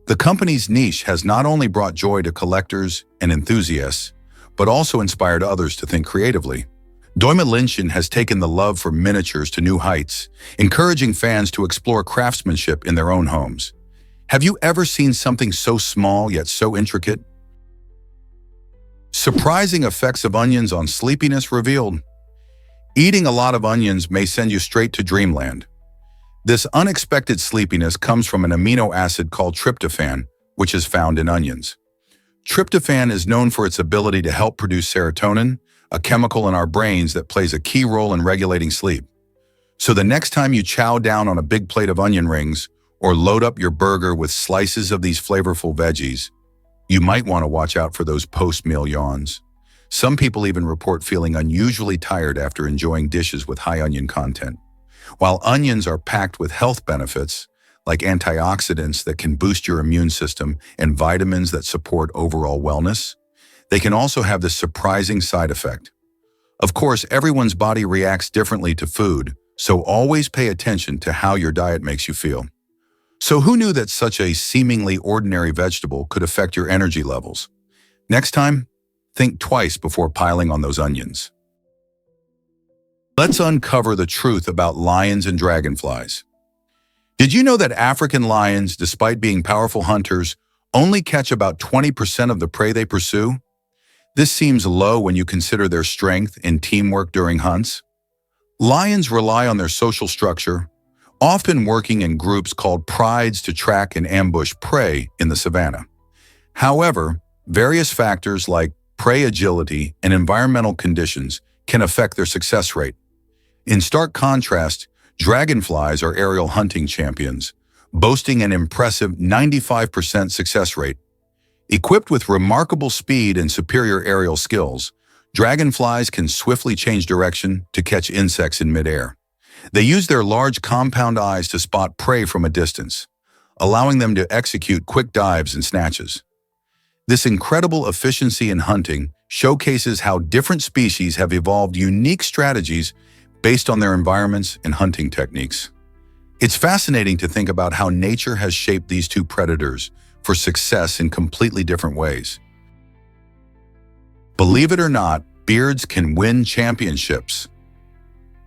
The company's niche has not only brought joy to collectors and enthusiasts, but also inspired others to think creatively. Xoloitzcuintli has taken the love for miniatures to new heights, encouraging fans to explore craftsmanship in their own homes. Have you ever seen something so small yet so intricate? Surprising effects of onions on sleepiness revealed. Eating a lot of onions may send you straight to dreamland. This unexpected sleepiness comes from an amino acid called tryptophan, which is found in onions. Tryptophan is known for its ability to help produce serotonin, a chemical in our brains that plays a key role in regulating sleep. So the next time you chow down on a big plate of onion rings or load up your burger with slices of these flavorful veggies, you might want to watch out for those post-meal yawns. Some people even report feeling unusually tired after enjoying dishes with high onion content. While onions are packed with health benefits, like antioxidants that can boost your immune system and vitamins that support overall wellness, they can also have this surprising side effect. Of course, everyone's body reacts differently to food, so always pay attention to how your diet makes you feel. So who knew that such a seemingly ordinary vegetable could affect your energy levels? Next time, think twice before piling on those onions. Let's uncover the truth about lions and dragonflies. Did you know that African lions, despite being powerful hunters, only catch about 20% of the prey they pursue? This seems low when you consider their strength and teamwork during hunts. Lions rely on their social structure, often working in groups called prides to track and ambush prey in the savanna. However, various factors like prey agility and environmental conditions can affect their success rate. In stark contrast, dragonflies are aerial hunting champions, boasting an impressive 95% success rate. Equipped with remarkable speed and superior aerial skills, dragonflies can swiftly change direction to catch insects in midair. They use their large compound eyes to spot prey from a distance, allowing them to execute quick dives and snatches. This incredible efficiency in hunting showcases how different species have evolved unique strategies based on their environments and hunting techniques. It's fascinating to think about how nature has shaped these two predators for success in completely different ways. Believe it or not, beards can win championships.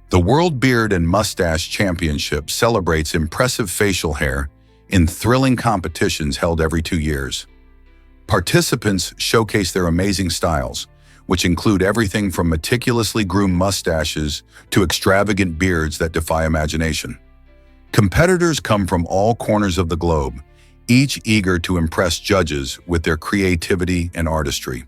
The World Beard and Mustache Championship celebrates impressive facial hair in thrilling competitions held every 2 years. Participants showcase their amazing styles, which include everything from meticulously groomed mustaches to extravagant beards that defy imagination. Competitors come from all corners of the globe, each eager to impress judges with their creativity and artistry.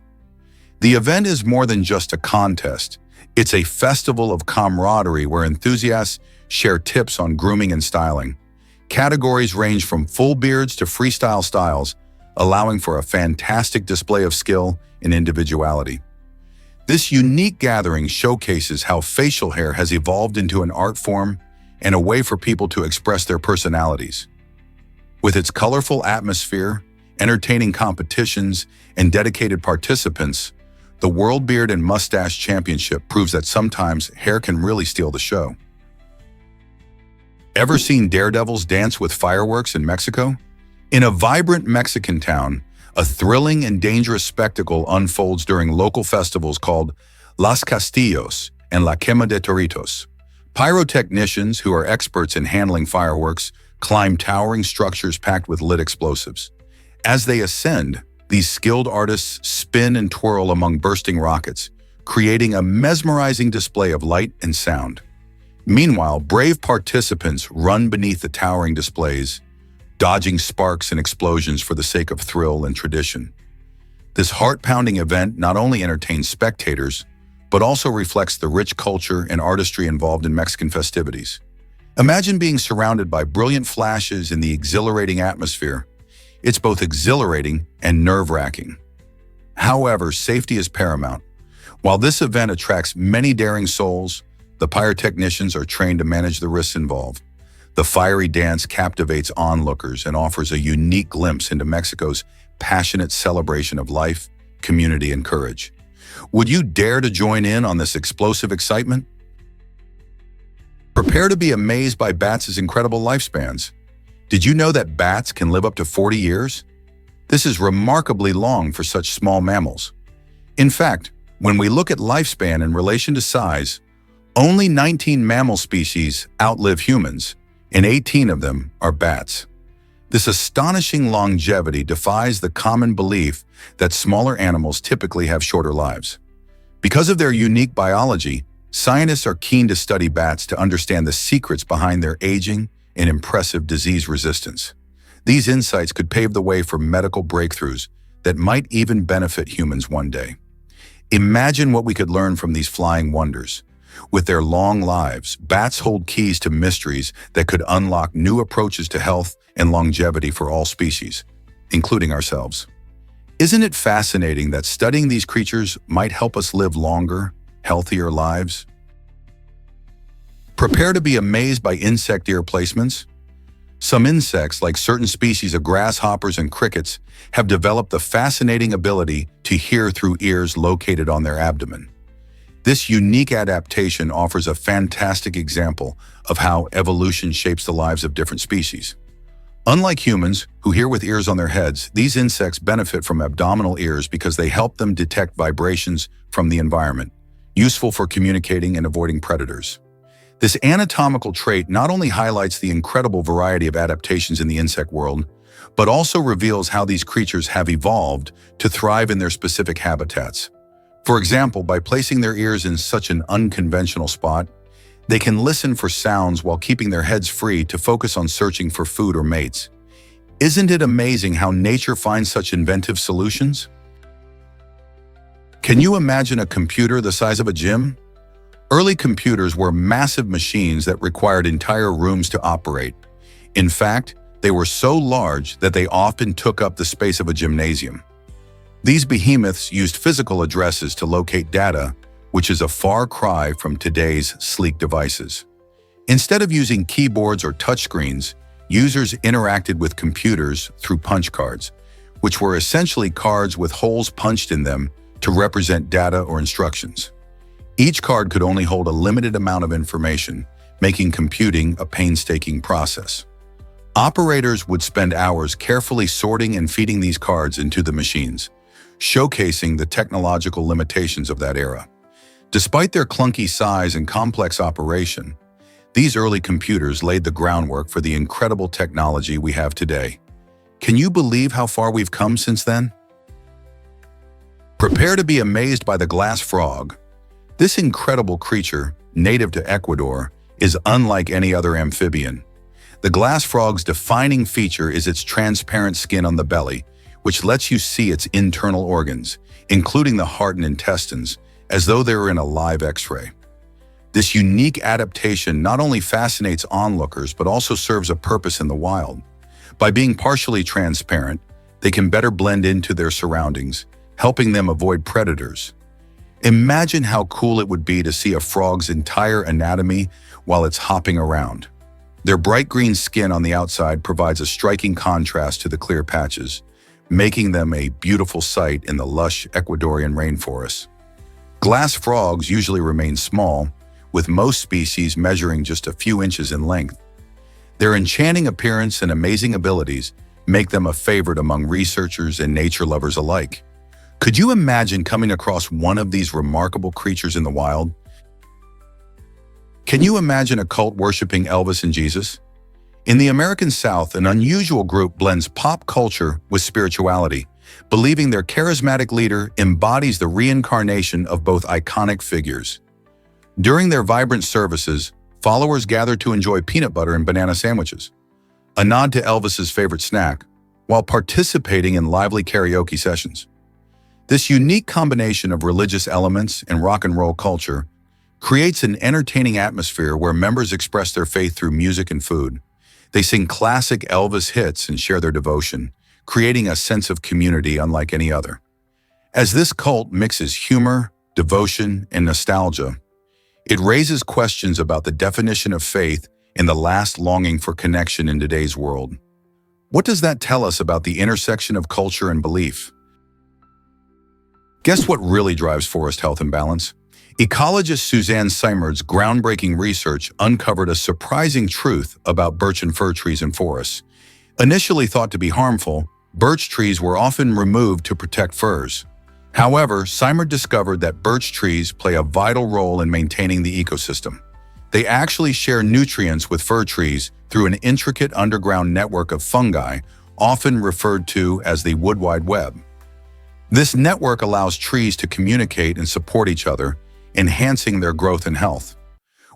The event is more than just a contest. It's a festival of camaraderie where enthusiasts share tips on grooming and styling. Categories range from full beards to freestyle styles, allowing for a fantastic display of skill and individuality. This unique gathering showcases how facial hair has evolved into an art form and a way for people to express their personalities. With its colorful atmosphere, entertaining competitions, and dedicated participants, the World Beard and Mustache Championship proves that sometimes hair can really steal the show. Ever seen daredevils dance with fireworks in Mexico? In a vibrant Mexican town, a thrilling and dangerous spectacle unfolds during local festivals called Las Castillos and La Quema de Toritos. Pyrotechnicians, who are experts in handling fireworks, climb towering structures packed with lit explosives. As they ascend, these skilled artists spin and twirl among bursting rockets, creating a mesmerizing display of light and sound. Meanwhile, brave participants run beneath the towering displays, dodging sparks and explosions for the sake of thrill and tradition. This heart-pounding event not only entertains spectators, but also reflects the rich culture and artistry involved in Mexican festivities. Imagine being surrounded by brilliant flashes in the exhilarating atmosphere. It's both exhilarating and nerve-wracking. However, safety is paramount. While this event attracts many daring souls, the pyrotechnicians are trained to manage the risks involved. The fiery dance captivates onlookers and offers a unique glimpse into Mexico's passionate celebration of life, community, and courage. Would you dare to join in on this explosive excitement? Prepare to be amazed by bats' incredible lifespans. Did you know that bats can live up to 40 years? This is remarkably long for such small mammals. In fact, when we look at lifespan in relation to size, only 19 mammal species outlive humans, and 18 of them are bats. This astonishing longevity defies the common belief that smaller animals typically have shorter lives. Because of their unique biology, scientists are keen to study bats to understand the secrets behind their aging and impressive disease resistance. These insights could pave the way for medical breakthroughs that might even benefit humans one day. Imagine what we could learn from these flying wonders. With their long lives, bats hold keys to mysteries that could unlock new approaches to health and longevity for all species, including ourselves. Isn't it fascinating that studying these creatures might help us live longer, healthier lives? Prepare to be amazed by insect ear placements. Some insects, like certain species of grasshoppers and crickets, have developed the fascinating ability to hear through ears located on their abdomen. This unique adaptation offers a fantastic example of how evolution shapes the lives of different species. Unlike humans, who hear with ears on their heads, these insects benefit from abdominal ears because they help them detect vibrations from the environment, useful for communicating and avoiding predators. This anatomical trait not only highlights the incredible variety of adaptations in the insect world, but also reveals how these creatures have evolved to thrive in their specific habitats. For example, by placing their ears in such an unconventional spot, they can listen for sounds while keeping their heads free to focus on searching for food or mates. Isn't it amazing how nature finds such inventive solutions? Can you imagine a computer the size of a gym? Early computers were massive machines that required entire rooms to operate. In fact, they were so large that they often took up the space of a gymnasium. These behemoths used physical addresses to locate data, which is a far cry from today's sleek devices. Instead of using keyboards or touchscreens, users interacted with computers through punch cards, which were essentially cards with holes punched in them to represent data or instructions. Each card could only hold a limited amount of information, making computing a painstaking process. Operators would spend hours carefully sorting and feeding these cards into the machines, showcasing the technological limitations of that era. Despite their clunky size and complex operation, these early computers laid the groundwork for the incredible technology we have today. Can you believe how far we've come since then? Prepare to be amazed by the glass frog. This incredible creature, native to Ecuador, is unlike any other amphibian. The glass frog's defining feature is its transparent skin on the belly, which lets you see its internal organs, including the heart and intestines, as though they were in a live X-ray. This unique adaptation not only fascinates onlookers, but also serves a purpose in the wild. By being partially transparent, they can better blend into their surroundings, helping them avoid predators. Imagine how cool it would be to see a frog's entire anatomy while it's hopping around. Their bright green skin on the outside provides a striking contrast to the clear patches, making them a beautiful sight in the lush Ecuadorian rainforests. Glass frogs usually remain small, with most species measuring just a few inches in length. Their enchanting appearance and amazing abilities make them a favorite among researchers and nature lovers alike. Could you imagine coming across one of these remarkable creatures in the wild? Can you imagine a cult worshipping Elvis and Jesus? In the American South, an unusual group blends pop culture with spirituality, believing their charismatic leader embodies the reincarnation of both iconic figures. During their vibrant services, followers gather to enjoy peanut butter and banana sandwiches, a nod to Elvis's favorite snack, while participating in lively karaoke sessions. This unique combination of religious elements and rock and roll culture creates an entertaining atmosphere where members express their faith through music and food. They sing classic Elvis hits and share their devotion, creating a sense of community unlike any other. As this cult mixes humor, devotion, and nostalgia, it raises questions about the definition of faith and the last longing for connection in today's world. What does that tell us about the intersection of culture and belief? Guess what really drives forest health and balance? Ecologist Suzanne Simard's groundbreaking research uncovered a surprising truth about birch and fir trees in forests. Initially thought to be harmful, birch trees were often removed to protect firs. However, Simard discovered that birch trees play a vital role in maintaining the ecosystem. They actually share nutrients with fir trees through an intricate underground network of fungi, often referred to as the Wood Wide Web. This network allows trees to communicate and support each other, enhancing their growth and health.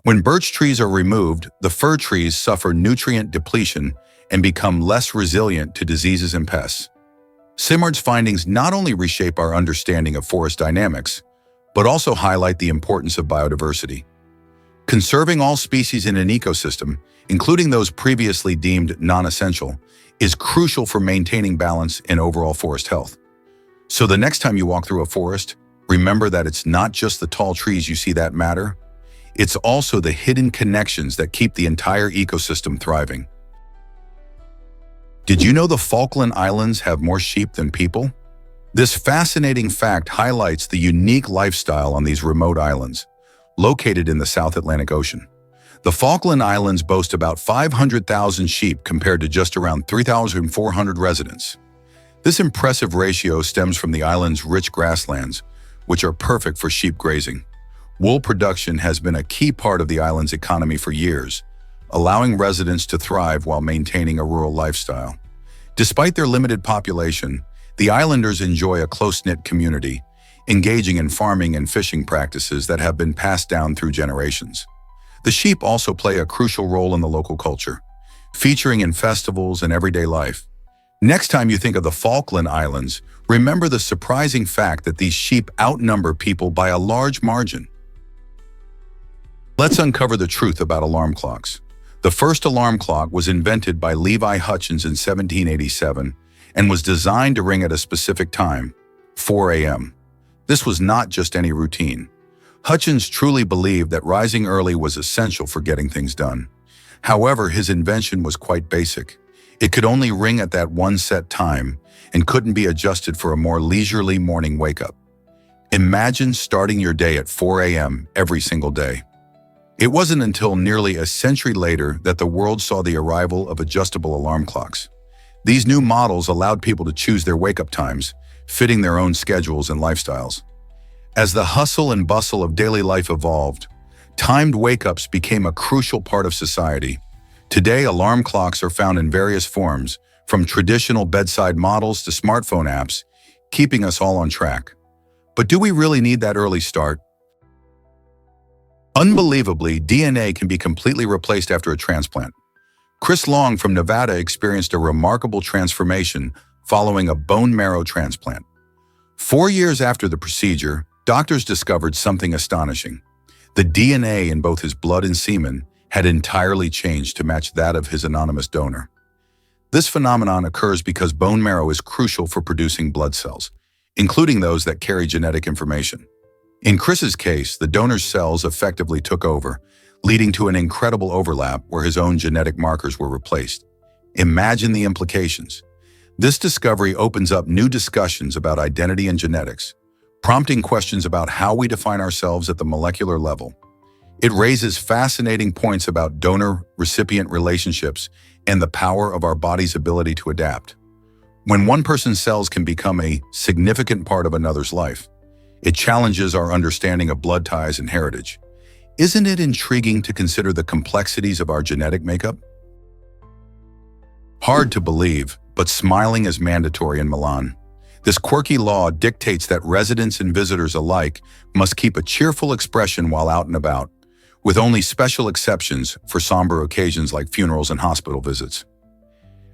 When birch trees are removed, the fir trees suffer nutrient depletion and become less resilient to diseases and pests. Simard's findings not only reshape our understanding of forest dynamics, but also highlight the importance of biodiversity. Conserving all species in an ecosystem, including those previously deemed non-essential, is crucial for maintaining balance and overall forest health. So the next time you walk through a forest, remember that it's not just the tall trees you see that matter, it's also the hidden connections that keep the entire ecosystem thriving. Did you know the Falkland Islands have more sheep than people? This fascinating fact highlights the unique lifestyle on these remote islands, located in the South Atlantic Ocean. The Falkland Islands boast about 500,000 sheep compared to just around 3,400 residents. This impressive ratio stems from the island's rich grasslands, which are perfect for sheep grazing. Wool production has been a key part of the island's economy for years, allowing residents to thrive while maintaining a rural lifestyle. Despite their limited population, the islanders enjoy a close-knit community, engaging in farming and fishing practices that have been passed down through generations. The sheep also play a crucial role in the local culture, featuring in festivals and everyday life. Next time you think of the Falkland Islands, remember the surprising fact that these sheep outnumber people by a large margin. Let's uncover the truth about alarm clocks. The first alarm clock was invented by Levi Hutchins in 1787 and was designed to ring at a specific time, 4 a.m. This was not just any routine. Hutchins truly believed that rising early was essential for getting things done. However, his invention was quite basic. It could only ring at that one set time and couldn't be adjusted for a more leisurely morning wake-up. Imagine starting your day at 4 a.m. every single day. It wasn't until nearly a century later that the world saw the arrival of adjustable alarm clocks. These new models allowed people to choose their wake-up times, fitting their own schedules and lifestyles. As the hustle and bustle of daily life evolved, timed wake-ups became a crucial part of society. Today, alarm clocks are found in various forms, from traditional bedside models to smartphone apps, keeping us all on track. But do we really need that early start? Unbelievably, DNA can be completely replaced after a transplant. Chris Long from Nevada experienced a remarkable transformation following a bone marrow transplant. 4 years after the procedure, doctors discovered something astonishing. The DNA in both his blood and semen had entirely changed to match that of his anonymous donor. This phenomenon occurs because bone marrow is crucial for producing blood cells, including those that carry genetic information. In Chris's case, the donor's cells effectively took over, leading to an incredible overlap where his own genetic markers were replaced. Imagine the implications. This discovery opens up new discussions about identity and genetics, prompting questions about how we define ourselves at the molecular level. It raises fascinating points about donor-recipient relationships and the power of our body's ability to adapt. When one person's cells can become a significant part of another's life, it challenges our understanding of blood ties and heritage. Isn't it intriguing to consider the complexities of our genetic makeup? Hard to believe, but smiling is mandatory in Milan. This quirky law dictates that residents and visitors alike must keep a cheerful expression while out and about, with only special exceptions for somber occasions like funerals and hospital visits.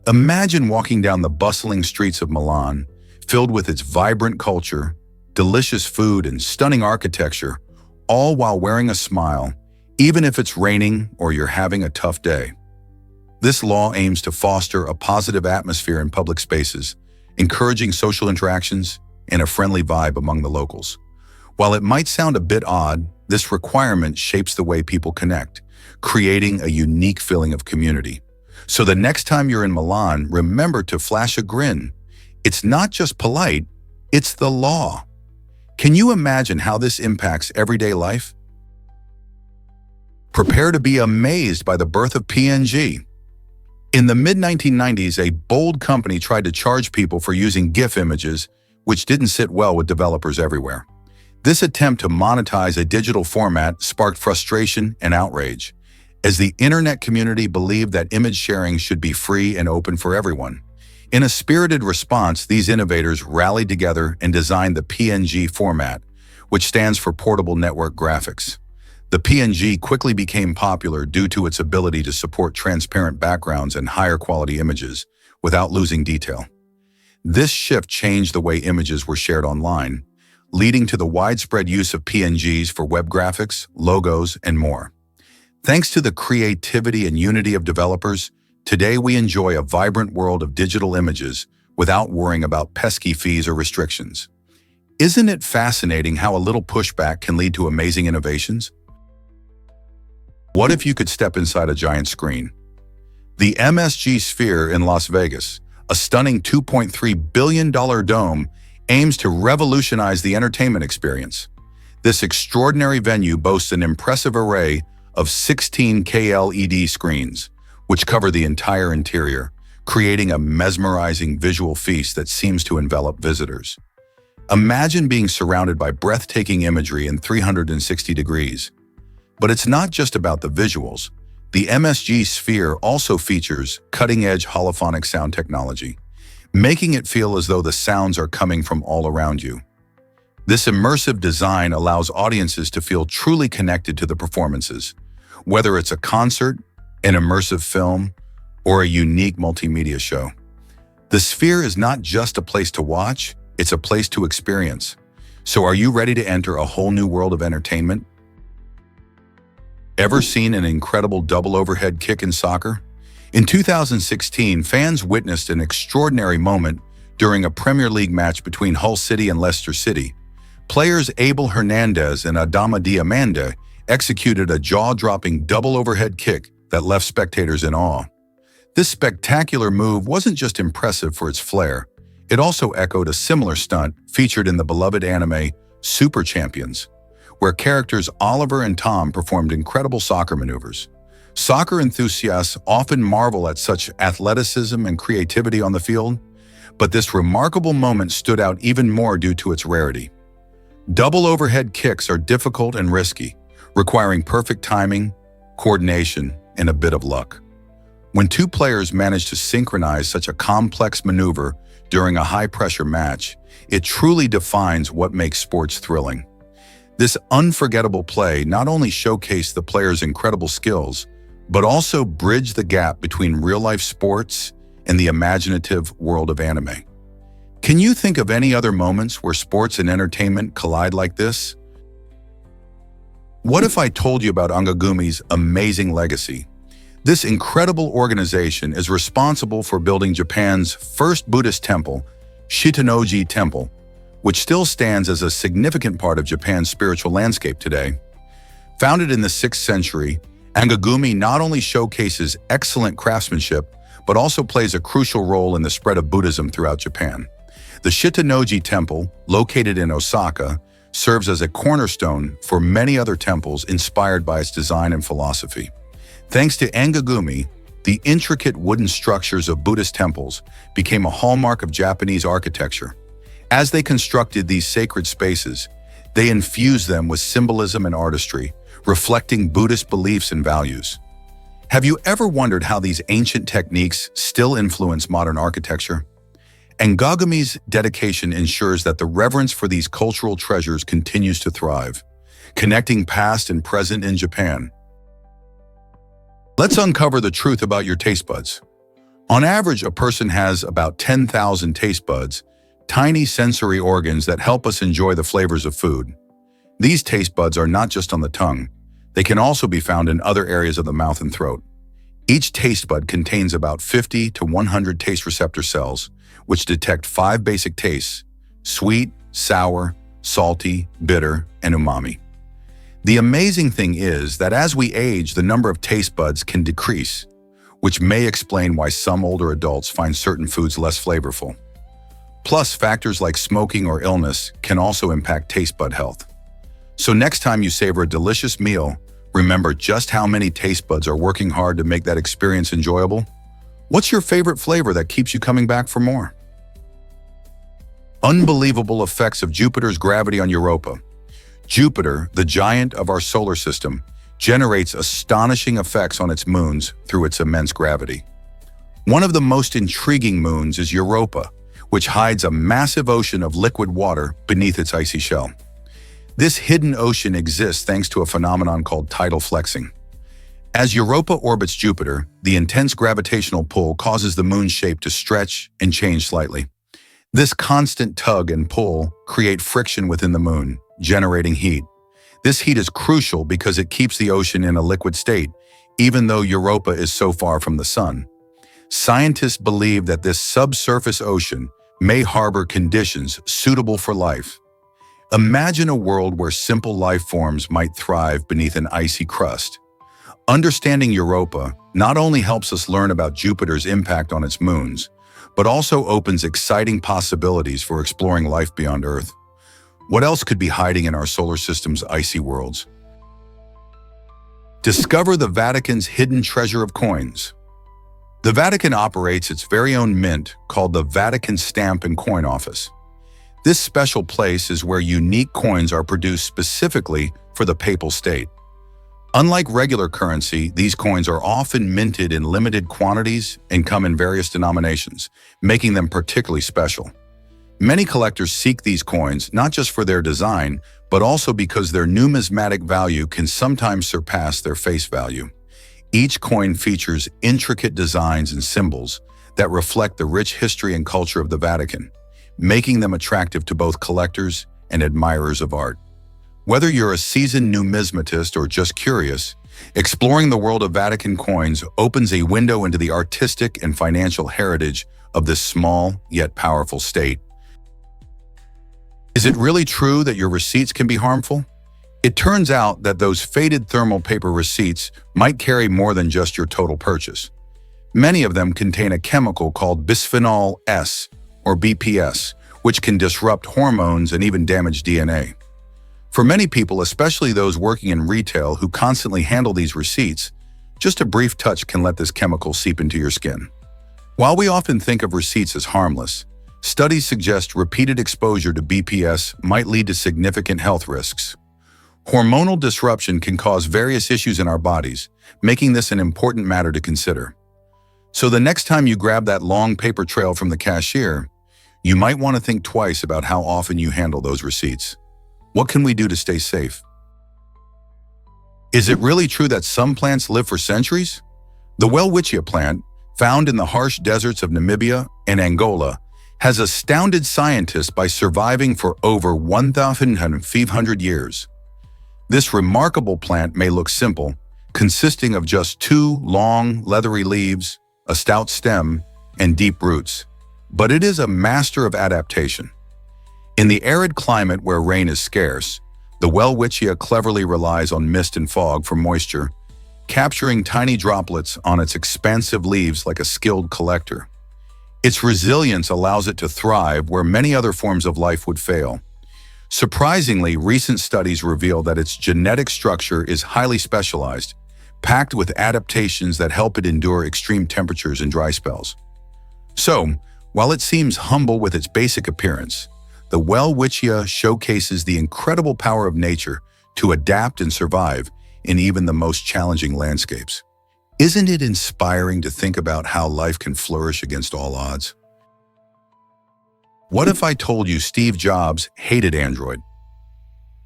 Imagine walking down the bustling streets of Milan, filled with its vibrant culture, delicious food, and stunning architecture, all while wearing a smile, even if it's raining or you're having a tough day. This law aims to foster a positive atmosphere in public spaces, encouraging social interactions and a friendly vibe among the locals. While it might sound a bit odd, this requirement shapes the way people connect, creating a unique feeling of community. So the next time you're in Milan, remember to flash a grin. It's not just polite, it's the law. Can you imagine how this impacts everyday life? Prepare to be amazed by the birth of PNG. In the mid-1990s, a bold company tried to charge people for using GIF images, which didn't sit well with developers everywhere. This attempt to monetize a digital format sparked frustration and outrage, as the internet community believed that image sharing should be free and open for everyone. In a spirited response, these innovators rallied together and designed the PNG format, which stands for Portable Network Graphics. The PNG quickly became popular due to its ability to support transparent backgrounds and higher quality images without losing detail. This shift changed the way images were shared online, leading to the widespread use of PNGs for web graphics, logos, and more. Thanks to the creativity and unity of developers, today we enjoy a vibrant world of digital images without worrying about pesky fees or restrictions. Isn't it fascinating how a little pushback can lead to amazing innovations? What if you could step inside a giant screen? The MSG Sphere in Las Vegas, a stunning $2.3 billion dome, aims to revolutionize the entertainment experience. This extraordinary venue boasts an impressive array of 16 KLED screens, which cover the entire interior, creating a mesmerizing visual feast that seems to envelop visitors. Imagine being surrounded by breathtaking imagery in 360 degrees. But it's not just about the visuals. The MSG Sphere also features cutting-edge holophonic sound technology, making it feel as though the sounds are coming from all around you. This immersive design allows audiences to feel truly connected to the performances, whether it's a concert, an immersive film, or a unique multimedia show. The Sphere is not just a place to watch, it's a place to experience. So are you ready to enter a whole new world of entertainment? Ever seen an incredible double overhead kick in soccer? In 2016, fans witnessed an extraordinary moment during a Premier League match between Hull City and Leicester City. Players Abel Hernandez and Adama Diamande executed a jaw-dropping double overhead kick that left spectators in awe. This spectacular move wasn't just impressive for its flair, it also echoed a similar stunt featured in the beloved anime Super Champions, where characters Oliver and Tom performed incredible soccer maneuvers. Soccer enthusiasts often marvel at such athleticism and creativity on the field, but this remarkable moment stood out even more due to its rarity. Double overhead kicks are difficult and risky, requiring perfect timing, coordination, and a bit of luck. When two players manage to synchronize such a complex maneuver during a high-pressure match, it truly defines what makes sports thrilling. This unforgettable play not only showcased the players' incredible skills, but also bridged the gap between real-life sports and the imaginative world of anime. Can you think of any other moments where sports and entertainment collide like this? What if I told you about Ongagumi's amazing legacy? This incredible organization is responsible for building Japan's first Buddhist temple, Shitanoji Temple, which still stands as a significant part of Japan's spiritual landscape today. Founded in the 6th century, Angagumi not only showcases excellent craftsmanship, but also plays a crucial role in the spread of Buddhism throughout Japan. The Shitanoji Temple, located in Osaka, serves as a cornerstone for many other temples inspired by its design and philosophy. Thanks to Angagumi, the intricate wooden structures of Buddhist temples became a hallmark of Japanese architecture. As they constructed these sacred spaces, they infused them with symbolism and artistry, reflecting Buddhist beliefs and values. Have you ever wondered how these ancient techniques still influence modern architecture? Angagumi's dedication ensures that the reverence for these cultural treasures continues to thrive, connecting past and present in Japan. Let's uncover the truth about your taste buds. On average, a person has about 10,000 taste buds, tiny sensory organs that help us enjoy the flavors of food. These taste buds are not just on the tongue. They can also be found in other areas of the mouth and throat. Each taste bud contains about 50 to 100 taste receptor cells, which detect 5 basic tastes: sweet, sour, salty, bitter, and umami. The amazing thing is that as we age, the number of taste buds can decrease, which may explain why some older adults find certain foods less flavorful. Plus, factors like smoking or illness can also impact taste bud health. So next time you savor a delicious meal, remember just how many taste buds are working hard to make that experience enjoyable. What's your favorite flavor that keeps you coming back for more? Unbelievable effects of Jupiter's gravity on Europa. Jupiter, the giant of our solar system, generates astonishing effects on its moons through its immense gravity. One of the most intriguing moons is Europa, which hides a massive ocean of liquid water beneath its icy shell. This hidden ocean exists thanks to a phenomenon called tidal flexing. As Europa orbits Jupiter, the intense gravitational pull causes the moon's shape to stretch and change slightly. This constant tug and pull create friction within the moon, generating heat. This heat is crucial because it keeps the ocean in a liquid state, even though Europa is so far from the sun. Scientists believe that this subsurface ocean may harbor conditions suitable for life. Imagine a world where simple life forms might thrive beneath an icy crust. Understanding Europa not only helps us learn about Jupiter's impact on its moons, but also opens exciting possibilities for exploring life beyond Earth. What else could be hiding in our solar system's icy worlds? Discover the Vatican's hidden treasure of coins. The Vatican operates its very own mint called the Vatican Stamp and Coin Office. This special place is where unique coins are produced specifically for the papal state. Unlike regular currency, these coins are often minted in limited quantities and come in various denominations, making them particularly special. Many collectors seek these coins not just for their design, but also because their numismatic value can sometimes surpass their face value. Each coin features intricate designs and symbols that reflect the rich history and culture of the Vatican, making them attractive to both collectors and admirers of art. Whether you're a seasoned numismatist or just curious, exploring the world of Vatican coins opens a window into the artistic and financial heritage of this small yet powerful state. Is it really true that your receipts can be harmful? It turns out that those faded thermal paper receipts might carry more than just your total purchase. Many of them contain a chemical called bisphenol S, or BPS, which can disrupt hormones and even damage DNA. For many people, especially those working in retail who constantly handle these receipts, just a brief touch can let this chemical seep into your skin. While we often think of receipts as harmless, studies suggest repeated exposure to BPS might lead to significant health risks. Hormonal disruption can cause various issues in our bodies, making this an important matter to consider. So the next time you grab that long paper trail from the cashier, you might want to think twice about how often you handle those receipts. What can we do to stay safe? Is it really true that some plants live for centuries? The Welwitschia plant, found in the harsh deserts of Namibia and Angola, has astounded scientists by surviving for over 1,500 years. This remarkable plant may look simple, consisting of just 2 long, leathery leaves, a stout stem, and deep roots, but it is a master of adaptation. In the arid climate where rain is scarce, the Welwitschia cleverly relies on mist and fog for moisture, capturing tiny droplets on its expansive leaves like a skilled collector. Its resilience allows it to thrive where many other forms of life would fail. Surprisingly, recent studies reveal that its genetic structure is highly specialized, packed with adaptations that help it endure extreme temperatures and dry spells. So, while it seems humble with its basic appearance, the Welwitschia showcases the incredible power of nature to adapt and survive in even the most challenging landscapes. Isn't it inspiring to think about how life can flourish against all odds? What if I told you Steve Jobs hated Android?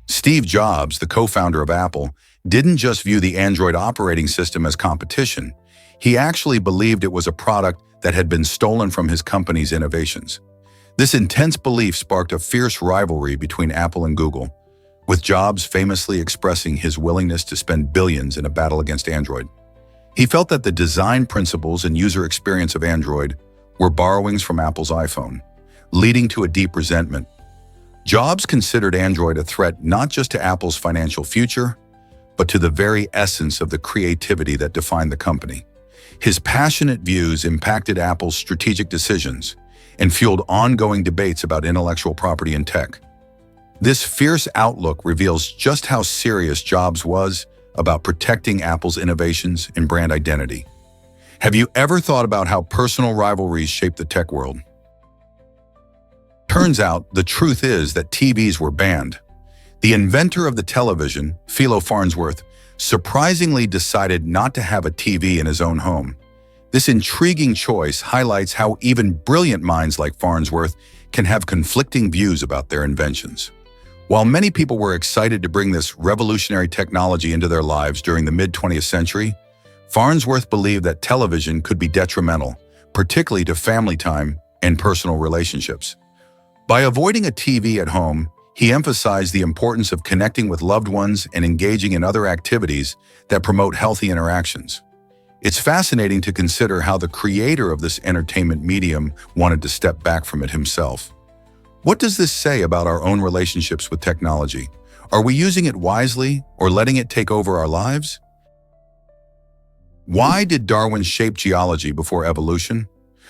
Steve Jobs, the co-founder of Apple, didn't just view the Android operating system as competition. He actually believed it was a product that had been stolen from his company's innovations. This intense belief sparked a fierce rivalry between Apple and Google, with Jobs famously expressing his willingness to spend billions in a battle against Android. He felt that the design principles and user experience of Android were borrowings from Apple's iPhone, leading to a deep resentment. Jobs considered Android a threat not just to Apple's financial future, but to the very essence of the creativity that defined the company. His passionate views impacted Apple's strategic decisions and fueled ongoing debates about intellectual property and tech. This fierce outlook reveals just how serious Jobs was about protecting Apple's innovations and brand identity. Have you ever thought about how personal rivalries shape the tech world? Turns out, the truth is that TVs were banned. The inventor of the television, Philo Farnsworth, surprisingly decided not to have a TV in his own home. This intriguing choice highlights how even brilliant minds like Farnsworth can have conflicting views about their inventions. While many people were excited to bring this revolutionary technology into their lives during the mid-20th century, Farnsworth believed that television could be detrimental, particularly to family time and personal relationships. By avoiding a TV at home, he emphasized the importance of connecting with loved ones and engaging in other activities that promote healthy interactions. It's fascinating to consider how the creator of this entertainment medium wanted to step back from it himself. What does this say about our own relationships with technology? Are we using it wisely or letting it take over our lives? Why did Darwin shape geology before evolution?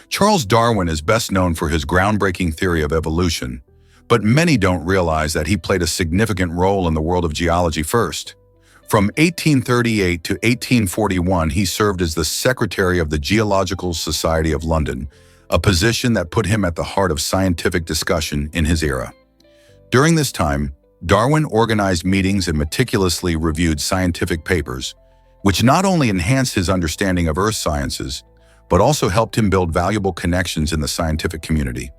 Charles Darwin is best known for his groundbreaking theory of evolution, but many don't realize that he played a significant role in the world of geology first. From 1838 to 1841, he served as the secretary of the Geological Society of London, a position that put him at the heart of scientific discussion in his era. During this time, Darwin organized meetings and meticulously reviewed scientific papers, which not only enhanced his understanding of earth sciences, but also helped him build valuable connections in the scientific community.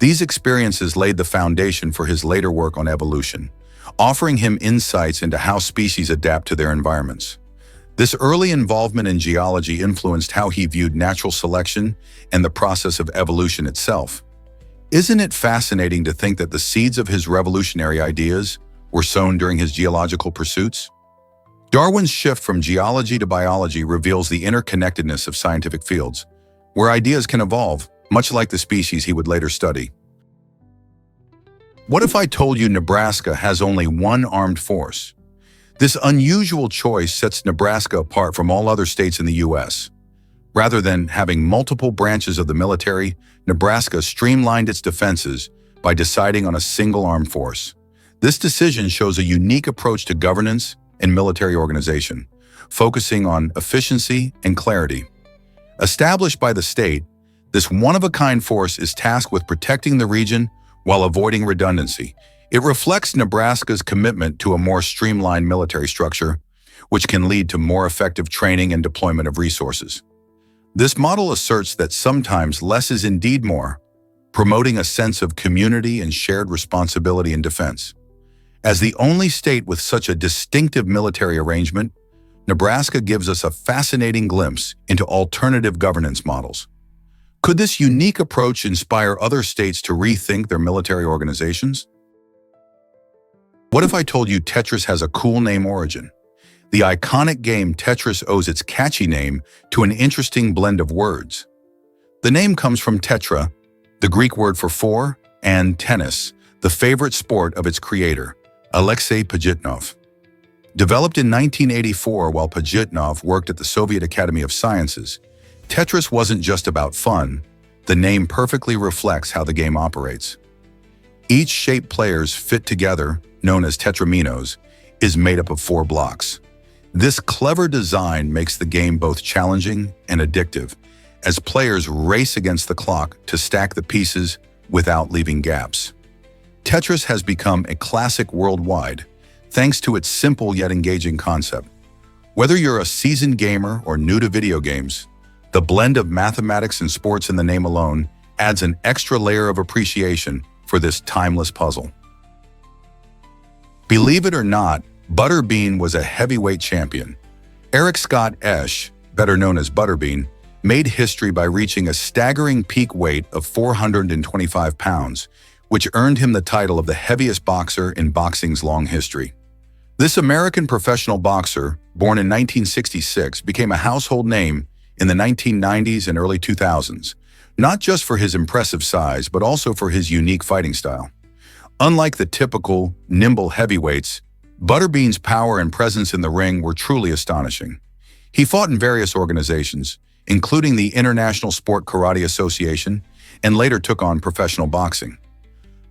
These experiences laid the foundation for his later work on evolution, offering him insights into how species adapt to their environments. This early involvement in geology influenced how he viewed natural selection and the process of evolution itself. Isn't it fascinating to think that the seeds of his revolutionary ideas were sown during his geological pursuits? Darwin's shift from geology to biology reveals the interconnectedness of scientific fields, where ideas can evolve, much like the species he would later study. What if I told you Nebraska has only one armed force? This unusual choice sets Nebraska apart from all other states in the U.S. Rather than having multiple branches of the military, Nebraska streamlined its defenses by deciding on a single armed force. This decision shows a unique approach to governance and military organization, focusing on efficiency and clarity. Established by the state, this one-of-a-kind force is tasked with protecting the region while avoiding redundancy. It reflects Nebraska's commitment to a more streamlined military structure, which can lead to more effective training and deployment of resources. This model asserts that sometimes less is indeed more, promoting a sense of community and shared responsibility in defense. As the only state with such a distinctive military arrangement, Nebraska gives us a fascinating glimpse into alternative governance models. Could this unique approach inspire other states to rethink their military organizations? What if I told you Tetris has a cool name origin? The iconic game Tetris owes its catchy name to an interesting blend of words. The name comes from tetra, the Greek word for four, and tennis, the favorite sport of its creator, Alexei Pajitnov. Developed in 1984 while Pajitnov worked at the Soviet Academy of Sciences, Tetris wasn't just about fun. The name perfectly reflects how the game operates. Each shape players fit together, known as tetraminos, is made up of 4 blocks. This clever design makes the game both challenging and addictive, as players race against the clock to stack the pieces without leaving gaps. Tetris has become a classic worldwide, thanks to its simple yet engaging concept. Whether you're a seasoned gamer or new to video games, the blend of mathematics and sports in the name alone adds an extra layer of appreciation for this timeless puzzle. Believe it or not, Butterbean was a heavyweight champion. Eric Scott Esch, better known as Butterbean, made history by reaching a staggering peak weight of 425 pounds, which earned him the title of the heaviest boxer in boxing's long history. This American professional boxer, born in 1966, became a household name in the 1990s and early 2000s, not just for his impressive size, but also for his unique fighting style. Unlike the typical, nimble heavyweights, Butterbean's power and presence in the ring were truly astonishing. He fought in various organizations, including the International Sport Karate Association, and later took on professional boxing.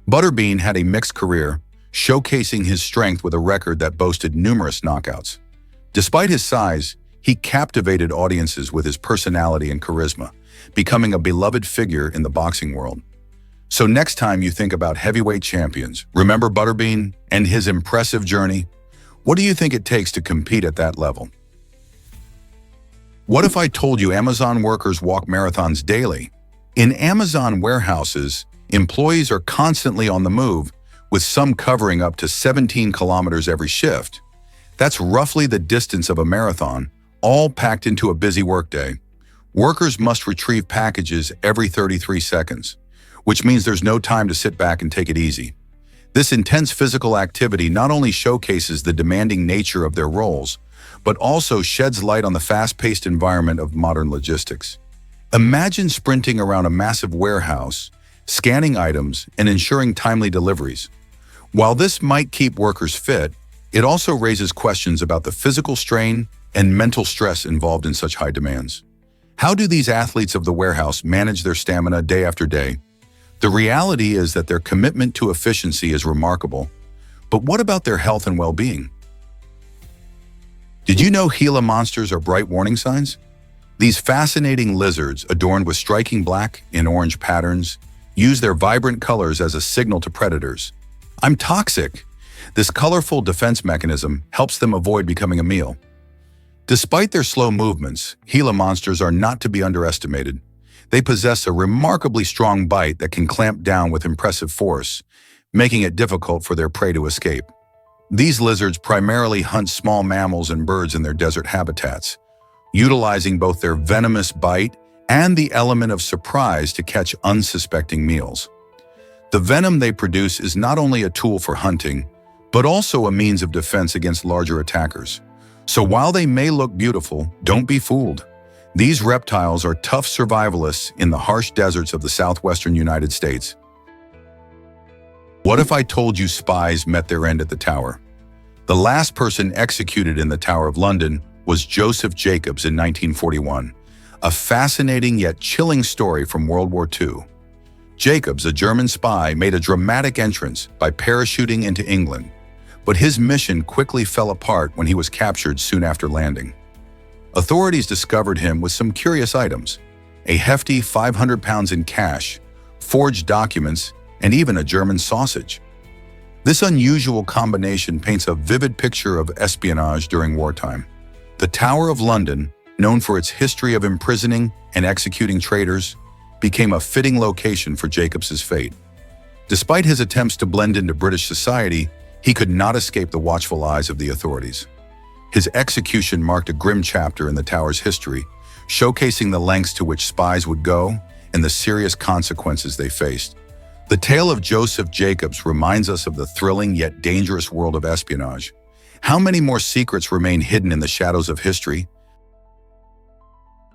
Butterbean had a mixed career, showcasing his strength with a record that boasted numerous knockouts. Despite his size, he captivated audiences with his personality and charisma, becoming a beloved figure in the boxing world. So next time you think about heavyweight champions, remember Butterbean and his impressive journey? What do you think it takes to compete at that level? What if I told you Amazon workers walk marathons daily? In Amazon warehouses, employees are constantly on the move, with some covering up to 17 kilometers every shift. That's roughly the distance of a marathon, all packed into a busy workday. Workers must retrieve packages every 33 seconds, which means there's no time to sit back and take it easy. This intense physical activity not only showcases the demanding nature of their roles, but also sheds light on the fast-paced environment of modern logistics. Imagine sprinting around a massive warehouse, scanning items, and ensuring timely deliveries. While this might keep workers fit, it also raises questions about the physical strain and mental stress involved in such high demands. How do these athletes of the warehouse manage their stamina day after day? The reality is that their commitment to efficiency is remarkable, but what about their health and well-being? Did you know Gila monsters are bright warning signs? These fascinating lizards, adorned with striking black and orange patterns, use their vibrant colors as a signal to predators. "I'm toxic." This colorful defense mechanism helps them avoid becoming a meal. Despite their slow movements, Gila monsters are not to be underestimated. They possess a remarkably strong bite that can clamp down with impressive force, making it difficult for their prey to escape. These lizards primarily hunt small mammals and birds in their desert habitats, utilizing both their venomous bite and the element of surprise to catch unsuspecting meals. The venom they produce is not only a tool for hunting, but also a means of defense against larger attackers. So while they may look beautiful, don't be fooled. These reptiles are tough survivalists in the harsh deserts of the southwestern United States. What if I told you spies met their end at the tower? The last person executed in the Tower of London was Joseph Jacobs in 1941, a fascinating yet chilling story from World War II. Jacobs, a German spy, made a dramatic entrance by parachuting into England, but his mission quickly fell apart when he was captured soon after landing. Authorities discovered him with some curious items: a hefty 500 pounds in cash, forged documents, and even a German sausage. This unusual combination paints a vivid picture of espionage during wartime. The Tower of London, known for its history of imprisoning and executing traitors, became a fitting location for Jacobs's fate. Despite his attempts to blend into British society, he could not escape the watchful eyes of the authorities. His execution marked a grim chapter in the tower's history, showcasing the lengths to which spies would go and the serious consequences they faced. The tale of Joseph Jacobs reminds us of the thrilling yet dangerous world of espionage. How many more secrets remain hidden in the shadows of history?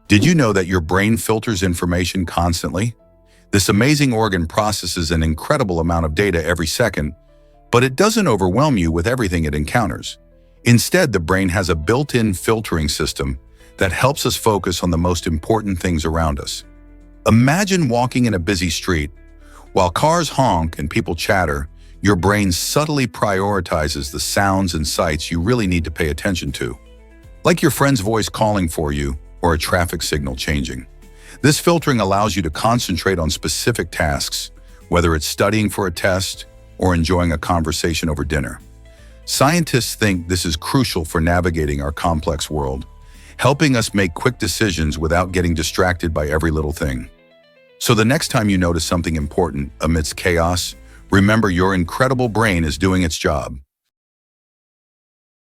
Did you know that your brain filters information constantly? This amazing organ processes an incredible amount of data every second, but it doesn't overwhelm you with everything it encounters. Instead, the brain has a built-in filtering system that helps us focus on the most important things around us. Imagine walking in a busy street. While cars honk and people chatter, your brain subtly prioritizes the sounds and sights you really need to pay attention to, like your friend's voice calling for you or a traffic signal changing. This filtering allows you to concentrate on specific tasks, whether it's studying for a test or enjoying a conversation over dinner. Scientists think this is crucial for navigating our complex world, helping us make quick decisions without getting distracted by every little thing. So the next time you notice something important amidst chaos, remember your incredible brain is doing its job.